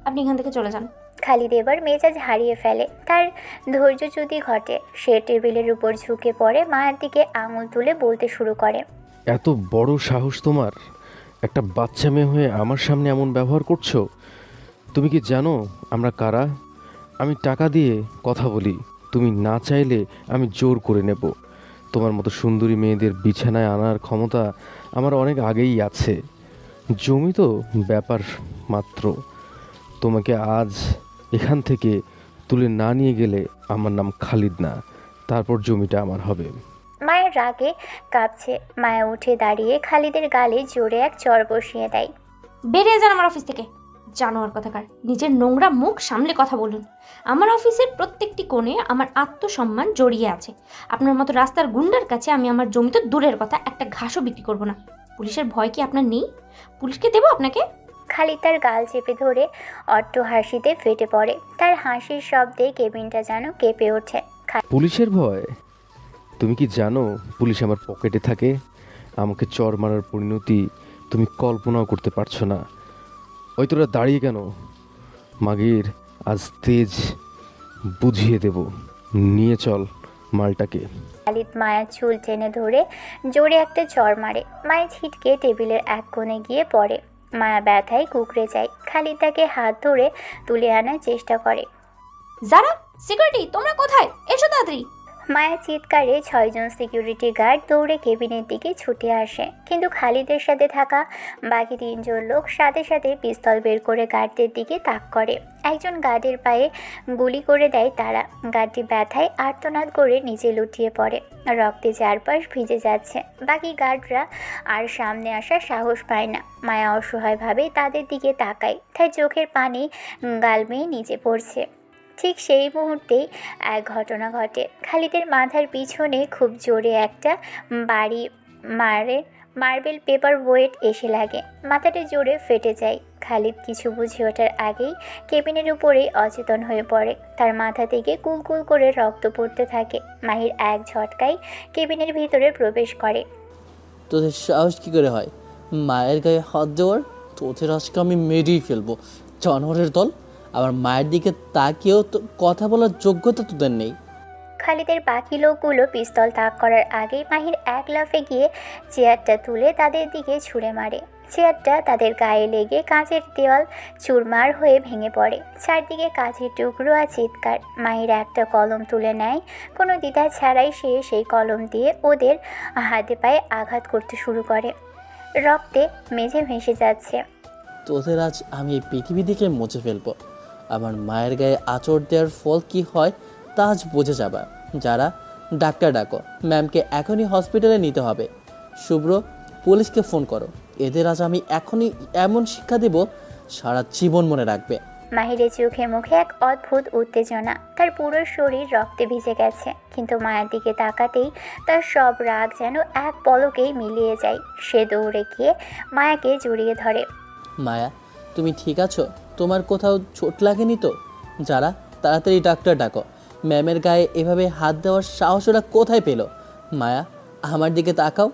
আপনি এখান থেকে চলে যান। খালিদ এবার মেজাজ হারিয়ে ফেলে, তার ধৈর্যচ্যুতি ঘটে। সে টেবিলের উপর ঝুঁকে পড়ে মায়ের দিকে আঙুল তুলে বলতে শুরু করে, এত বড় সাহস তোমার! একটা বাচ্চা মেয়ে হয়ে আমার সামনে এমন ব্যবহার করছো? তুমি কি জানো আমরা কারা? আমি টাকা দিয়ে কথা বলি, তুমি না চাইলে আমি জোর করে নেব। তোমার মতো সুন্দরী মেয়েদের বিছানায় আনার ক্ষমতা আমার অনেক আগেই আছে। জমি তো ব্যাপার মাত্র। তোমাকে আজ এখান থেকে তুলে না নিয়ে গেলে আমার নাম খালিদ না, তারপর জমিটা আমার হবে। মায়ের রাগে কাঁপছে। মায়া উঠে দাঁড়িয়ে খালিদের গালে জোরে এক চড় বসিয়ে দেয়। বেরিয়ে যান আমার অফিস থেকে, জানোয়ার কথাকার। নিজের নোংরা মুখ সামলে কথা বলুন। আমার অফিসের প্রত্যেকটি কোণে আমার আত্মসম্মান জড়িয়ে আছে। আপনার মতো রাস্তার গুন্ডার কাছে আমি আমার জমি তো দূরের কথা, একটা ঘাসও বিক্রি করব না। পুলিশের ভয় কি আপনার নেই? পুলিশকে দেবো আপনাকে? খালিদ তার গাল চেপে ধরে অট্ট হাসিতে ফেটে পড়ে। তার হাসির শব্দে কেবিনটা যেন কেঁপে ওঠে। পুলিশের ভয়? তুমি কি জানো পুলিশ আমার পকেটে থাকে? আমাকে চর মারার পরিণতি তুমি কল্পনাও করতে পারছো না। ওই তোরা দাঁড়িয়ে কেন? মাগির আজ তেজ বুঝিয়ে দেব, নিয়ে চল মালটাকে। খালিদ মায়ের চুল টেনে ধরে জোরে একটা চড় মারে। মায়া ছিটকে টেবিলের এক কোণে গিয়ে পড়ে। মায়া ব্যথায় কুঁকড়ে যায়। খালিদ তাকে হাত ধরে তুলে আনার চেষ্টা করে। যারা সিকিউরিটি, তোমরা কোথায়? এসো তাড়াতাড়ি। মায়া চিৎকারে 6 জন সিকিউরিটি গার্ড দৌড়ে কেবিনের দিকে ছুটে আসে, কিন্তু খালিদের সাথে থাকা বাকি 3 জন লোক সাথে সাথে পিস্তল বের করে গার্ডদের দিকে তাক করে। একজন গার্ডের পায়ে গুলি করে দেয় তারা। গার্ডটি ব্যথায় আর্তনাদ করে নিচে লুটিয়ে পড়ে, রক্তে চারপাশ ভিজে যাচ্ছে। বাকি গার্ডরা আর সামনে আসার সাহস পায় না। মায়া অসহায়ভাবে তাদের দিকে তাকায়, তাই চোখের পানি গাল বেয়ে নিচে পড়ছে। ঠিক সেই মুহূর্তেই এক ঘটনা ঘটে। খালিদের মাথার পিছনে খুব জোরে একটা বাড়ি মার্বেল পেপার ওয়েট এসে লাগে, মাথাটা জোরে ফেটে যায়। খালিদ কিছু বুঝে ওঠার আগেই কেবিনের উপরেই অচেতন হয়ে পড়ে। তার মাথা থেকে কুলকুল করে রক্ত পড়তে থাকে। মাহির এক ঝটকায় কেবিনের ভিতরে প্রবেশ করে। তোদের সাহস কী করে হয় মায়ের গায়ে হাত দেওয়ার? তোদের আজকে আমি মেরেই ফেলবো, জানোয়ারের দল। আমার মায়ের দিকে তাকিয়েও তো কথা বলার যোগ্যতা তোদের নেই। খালিদের বাকি লোকগুলো পিস্তল তাক করার আগেই মাহির এক লাফে গিয়ে চেয়ারটা তুলে তাদের দিকে ছুঁড়ে মারে। চেয়ারটা তাদের গায়ে লেগে কাঁচের দেওয়াল চুরমার হয়ে ভেঙে পড়ে। চারদিকে কাঁচের টুকরো আর চিৎকার। মাহির একটা কলম তুলে নেয়। কোনো দ্বিধা ছাড়াই সে সেই কলম দিয়ে ওদের হাতে পায়ে আঘাত করতে শুরু করে। রক্তে মেঝে ভেসে যাচ্ছে। তোদের আজ আমি এই পৃথিবী থেকে মুছে ফেলবো। আমার মায়ের গায়ে আঁচড় দেওয়ার ফল কি হয় তা আজ বুঝে যাবা। যারা ডাক্তার ডাকো, ম্যামকে এখনই হসপিটালে নিতে হবে। শুভ্র, পুলিশকে ফোন করো। এদের আজ আমি এখনই এমন শিক্ষা দেব সারা জীবন মনে রাখবে। মাহিরের চোখে মুখে এক অদ্ভুত উত্তেজনা। তার পুরো শরীর রক্তে ভিজে গেছে, কিন্তু মায়ের দিকে তাকাতেই তার সব রাগ যেন এক পলকেই মিলিয়ে যায়। সে দৌড়ে গিয়ে মায়াকে জড়িয়ে ধরে। মায়া, তুমি ঠিক আছো? তোমার কোথাও চোট লাগেনি তো? যারা তাড়াতাড়ি ডাক্তার ডাকো। ম্যামের গায়ে এভাবে হাত দেওয়ার সাহস ওরা কোথায় পেল? মায়া, আমার দিকে তাকাও।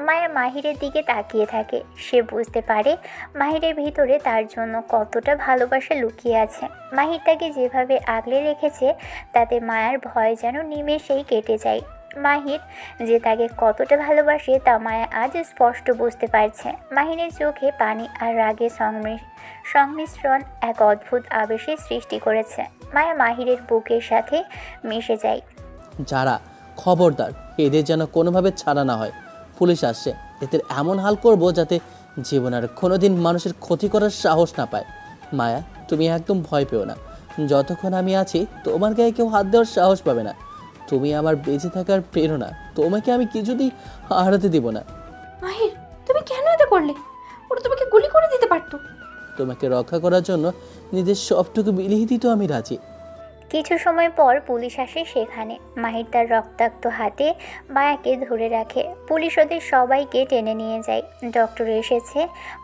মায়া মাহিরের দিকে তাকিয়ে থাকে। সে বুঝতে পারে মাহিরের ভিতরে তার জন্য কতটা ভালোবাসা লুকিয়ে আছে। মাহির তাকে যেভাবে আগলে রেখেছে তাতে মায়ার ভয় যেন নিমেষেই কেটে যায়। মাহির যে তাকে কতটা ভালোবাসে তা মায়া আজ স্পষ্ট বুঝতে পারছে। মাহিরের চোখে পানি আর রাগের সংমিশ্রণ এক অদ্ভুত আবেশের সৃষ্টি করেছে। মায়া মাহিরের বুকের সাথে মিশে যায়। যারা, খবরদার, এদের যেন কোনোভাবে ছাড়া না হয়। পুলিশ আসছে, এদের এমন হাল করবো যাতে জীবন আর কোনোদিন মানুষের ক্ষতি করার সাহস না পায়। মায়া, তুমি একদম ভয় পেও না। যতক্ষণ আমি আছি তোমার গায়ে কেউ হাত দেওয়ার সাহস পাবে না। তুমি আমার বেঁচে থাকার প্রেরণা। তোমাকে আমি কিছুতেই হারাতে দিব না। মাহির, তুমি কেন এটা করলে? ওরা তোমাকে গুলি করে দিতে পারতো। তোমাকে রক্ষা করার জন্য নিজের সবটুকু বিলিয়ে দিতে আমি রাজি। কিছু সময় পর পুলিশ আসে সেখানে। মাহির তার রক্তাক্ত হাতে মায়াকে ধরে রাখে। পুলিশ ওদের সবাইকে টেনে নিয়ে যায়। ডক্টর এসেছে।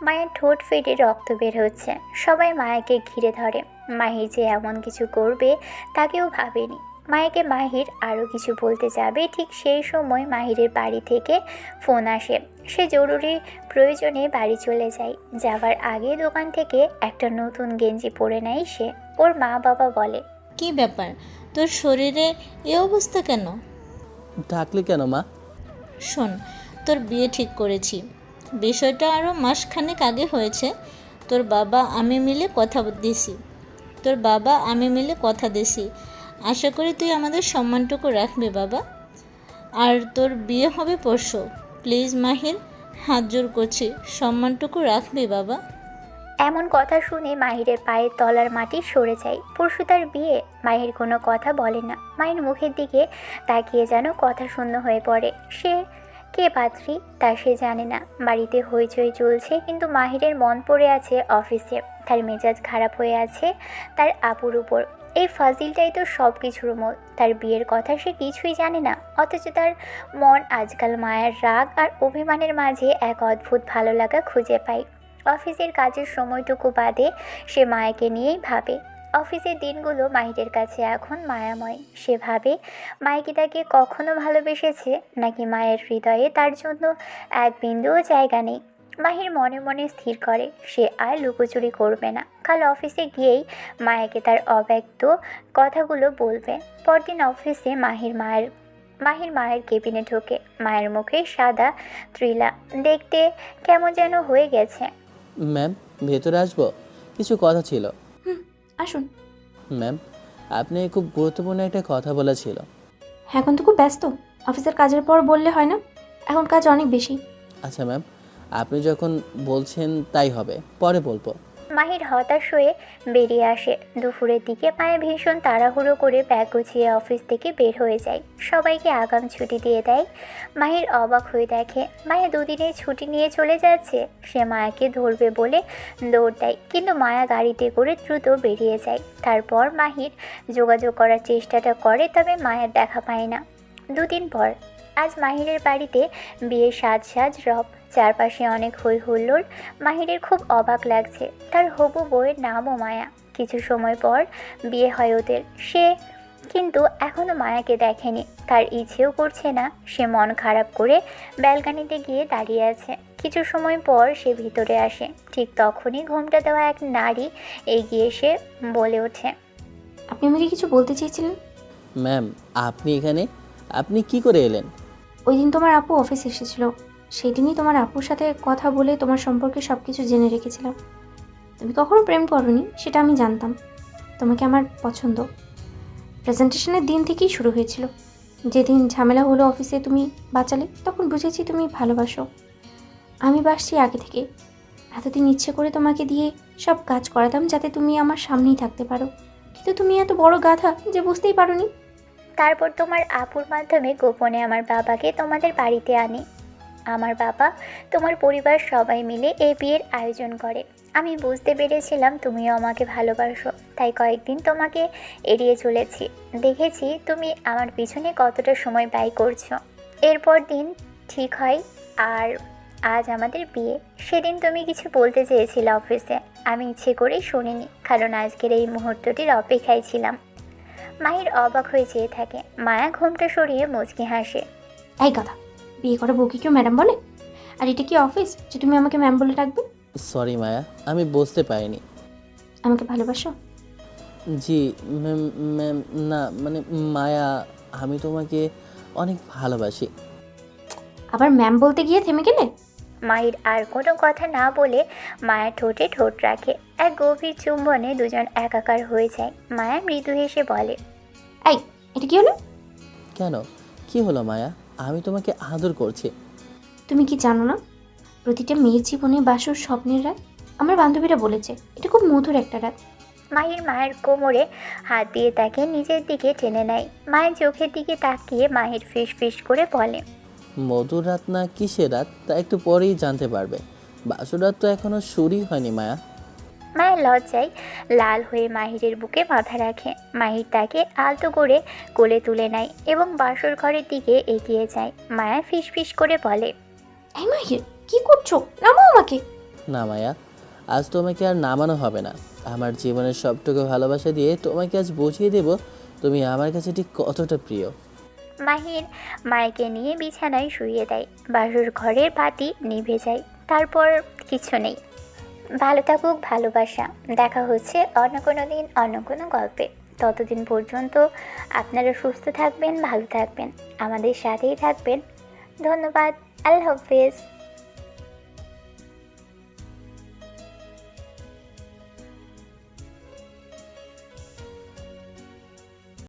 মায়ের ঠোঁট ফেটে রক্ত বের হচ্ছে। সবাই মায়াকে ঘিরে ধরে। মাহির যে এমন কিছু করবে তাকেও ভাবেনি। মায়াকে মাহির আরও কিছু বলতে যাবে, ঠিক সেই সময় মাহিরের বাড়ি থেকে ফোন আসে। সে জরুরি প্রয়োজনে বাড়ি চলে যায়। যাওয়ার আগে দোকান থেকে একটা নতুন গেঞ্জি পরে নেয় সে। ওর মা বাবা বলে, কি ব্যাপার, তোর শরীরে এ অবস্থা কেন? ডাকলে কেন মা? শোন, তোর বিয়ে ঠিক করেছি। বিষয়টা আরও মাসখানেক আগে হয়েছে। তোর বাবা আমি মিলে কথা দিছি। আশা করি তুই আমাদের সম্মানটুকু রাখবি বাবা। আর তোর বিয়ে হবে পরশু। প্লিজ মাহির, হাত জোর করছি, সম্মানটুকু রাখবি বাবা। এমন কথা শুনে মাহিরের পায়ের তলার মাটি সরে যায়। পরশু তার বিয়ে। মাহির কোনো কথা বলে না। মায়ের মুখের দিকে তাকিয়ে যেন কথা শূন্য হয়ে পড়ে। সে কে পাত্রী তা সে জানে না। বাড়িতে হইচই চলছে, কিন্তু মাহিরের মন পড়ে আছে অফিসে। তার মেজাজ খারাপ হয়ে আছে তার আপুর উপর। এই ফাজিলটাই তো সব কিছুর মূল। তার বিয়ের কথা সে কিছুই জানে না, অথচ তার মন আজকাল মায়ের রাগ আর অভিমানের মাঝে এক অদ্ভুত ভালো লাগা খুঁজে পায়। অফিসের কাজের সময়টুকু বাদে সে মায়াকে নিয়েই ভাবে। অফিসের দিনগুলো মাহিরের কাছে এখন মায়াময়। সে ভাবে মায়া কি তাকে কখনো ভালোবেসেছে, নাকি মায়ের হৃদয়ে তার জন্য এক বিন্দুও জায়গা নেই। মাহির মনে মনে স্থির করে সে আর লুকোচুরি করবে না। কাল অফিসে গিয়েই মায়াকে তার অব্যক্ত কথাগুলো বলবে। পরদিন অফিসে মাহির মায়ের কেবিনে ঢোকে। মায়ের মুখে সাদা ত্রিলা, দেখতে কেমন যেন হয়ে গেছে। ম্যাম, ভেতরে আসবো? কিছু কথা ছিল। আসুন। ম্যাম, আপনি খুব গুরুত্বপূর্ণ একটা কথা বলা ছিল। এখন তো খুব ব্যস্ত। অফিসের কাজের পর বললে হয় না? এখন কাজ অনেক বেশি। আচ্ছা ম্যাম, আপনি যখন বলছেন তাই হবে, পরে বলবো। মাহির হতাশ হয়ে বেরিয়ে আসে। দুপুরের দিকে মায়া ভীষণ তাড়াহুড়ো করে ব্যাগ গুছিয়ে অফিস থেকে বের হয়ে যায়। সবাইকে আগাম ছুটি দিয়ে দেয়। মাহির অবাক হয়ে দেখে মায়া দুদিনের ছুটি নিয়ে চলে যাচ্ছে। সে মায়াকে ধরবে বলে দৌড় দেয়, কিন্তু মায়া গাড়িতে করে দ্রুত বেরিয়ে যায়। তারপর মাহির যোগাযোগ করার চেষ্টাটা করে, তবে মায়ের দেখা পায় না। দুদিন পর আজ মাহিরের বাড়িতে বিয়ের সাজ রব। চারপাশে অনেক হই হুল্লোড়। মাহিরের খুব অবাক লাগছে। তার হবু বউয়ের নামও মায়া। কিছু সময় পর বিয়ে হয় ওদের। সে কিন্তু এখনও মায়াকে দেখেনি। তার ইচ্ছেও করছে না। সে মন খারাপ করে ব্যালকানিতে গিয়ে দাঁড়িয়ে আছে। কিছু সময় পর সে ভিতরে আসে। ঠিক তখনই ঘোমটা দেওয়া এক নারী এগিয়ে এসে বলে ওঠে, আপনি আমাকে কিছু বলতে চেয়েছিলেন? ম্যাম, আপনি এখানে? আপনি কি করে এলেন? ওই দিন তোমার আপু অফিসে এসেছিল। সেই দিনই তোমার আপুর সাথে কথা বলে তোমার সম্পর্কে সব কিছু জেনে রেখেছিলাম। তুমি কখনো প্রেম করোনি সেটা আমি জানতাম। তোমাকে আমার পছন্দ প্রেজেন্টেশনের দিন থেকেই শুরু হয়েছিল। যেদিন ঝামেলা হলো অফিসে তুমি বাঁচালে, তখন বুঝেছি তুমি ভালোবাসো। আমি বাসছি আগে থেকে। এতদিন ইচ্ছে করে তোমাকে দিয়ে সব কাজ করাতাম যাতে তুমি আমার সামনেই থাকতে পারো, কিন্তু তুমি এত বড় গাধা যে বুঝতেই পারোনি। তারপর তোমার আপুর মাধ্যমে গোপনে আমার বাবাকে তোমাদের বাড়িতে আনি। আমার বাবা তোমার পরিবার সবাই মিলে এই বিয়ের আয়োজন করে। আমি বুঝতে পেরেছিলাম তুমিও আমাকে ভালোবাসো, তাই কয়েকদিন তোমাকে এড়িয়ে চলেছি। দেখেছি তুমি আমার পিছনে কতটা সময় ব্যয় করছো। এরপর দিন ঠিক হয় আর আজ আমাদের বিয়ে। সেদিন তুমি কিছু বলতে চেয়েছিলে অফিসে, আমি ইচ্ছে করেই শুনিনি, কারণ আজকের এই মুহূর্তটির অপেক্ষায় ছিলাম। মাহির অবাক হয়ে চেয়ে থাকে। মায়া ঘোমটা সরিয়ে মুচকি হাসে। এই কথা, বিয়ে করা বউকে কেউ ম্যাডাম বলে? আর এটা কি অফিস যে তুমি আমাকে ম্যাম বলে ডাকবে? সরি মায়া, আমি বুঝতে পারিনি। আমাকে ভালোবাসো? জি ম্যাম। ম্যাম না, মানে মায়া, আমি তোমাকে অনেক ভালোবাসি। আবার ম্যাম বলতে গিয়ে থেমে গেলে? মাহির আর কোনো কথা না বলে মায়া ঠোঁটে ঠোঁট রাখে। এক গভীর চুম্বনে দুজন একাকার হয়ে যায়। মায়া মৃদু হেসে বলে, এই, এটা কি হলো? কেন, কি হলো মায়া? আমি তোমাকে আদর করছি। তুমি কি জানো না, প্রতিটা মেয়ের জীবনে বাসর স্বপ্নের রাত? আমার বান্ধবীরা বলেছে এটা খুব মধুর একটা রাত। মাহির মায়ের কোমরে হাত দিয়ে তাকে নিজের দিকে টেনে নেয়। মায়ের চোখের দিকে তাকিয়ে মাহির ফিস ফিস করে বলে, মধুর রাত না কিসের রাত তা একটু পরেই জানতে পারবে। বাসর রাত তো এখনো শুরুই হয়নি মায়া। মায়ের লজ্জায় লাল হয়ে মাহিরের বুকে মাথা রাখে। মাহির তাকে আলতো করে কোলে তুলে নেয় এবং বাসর ঘরের দিকে এগিয়ে যায়। মায়া ফিস ফিস করে বলে, এই মাহির, কি করছো? নামো আমাকে। না মায়া, আজ তোমাকে আর নামানো হবে না। আমার জীবনের সবটুকু ভালোবাসা দিয়ে তোমাকে আজ বুঝিয়ে দেব তুমি আমার কাছে ঠিক কতটা প্রিয়। মাহির মায়াকে নিয়ে বিছানায় শুইয়ে দেয়। বাসর ঘরের বাতি নিভে যায়। তারপর কিছু নেই। ভালো থাকুক ভালোবাসা। দেখা হচ্ছে অন্য কোনো দিন অন্য কোনো গল্পে। ততদিন পর্যন্ত আপনারা সুস্থ থাকবেন, ভালো থাকবেন, আমাদের সাথেই থাকবেন। ধন্যবাদ। আল্লাহ হাফেজ।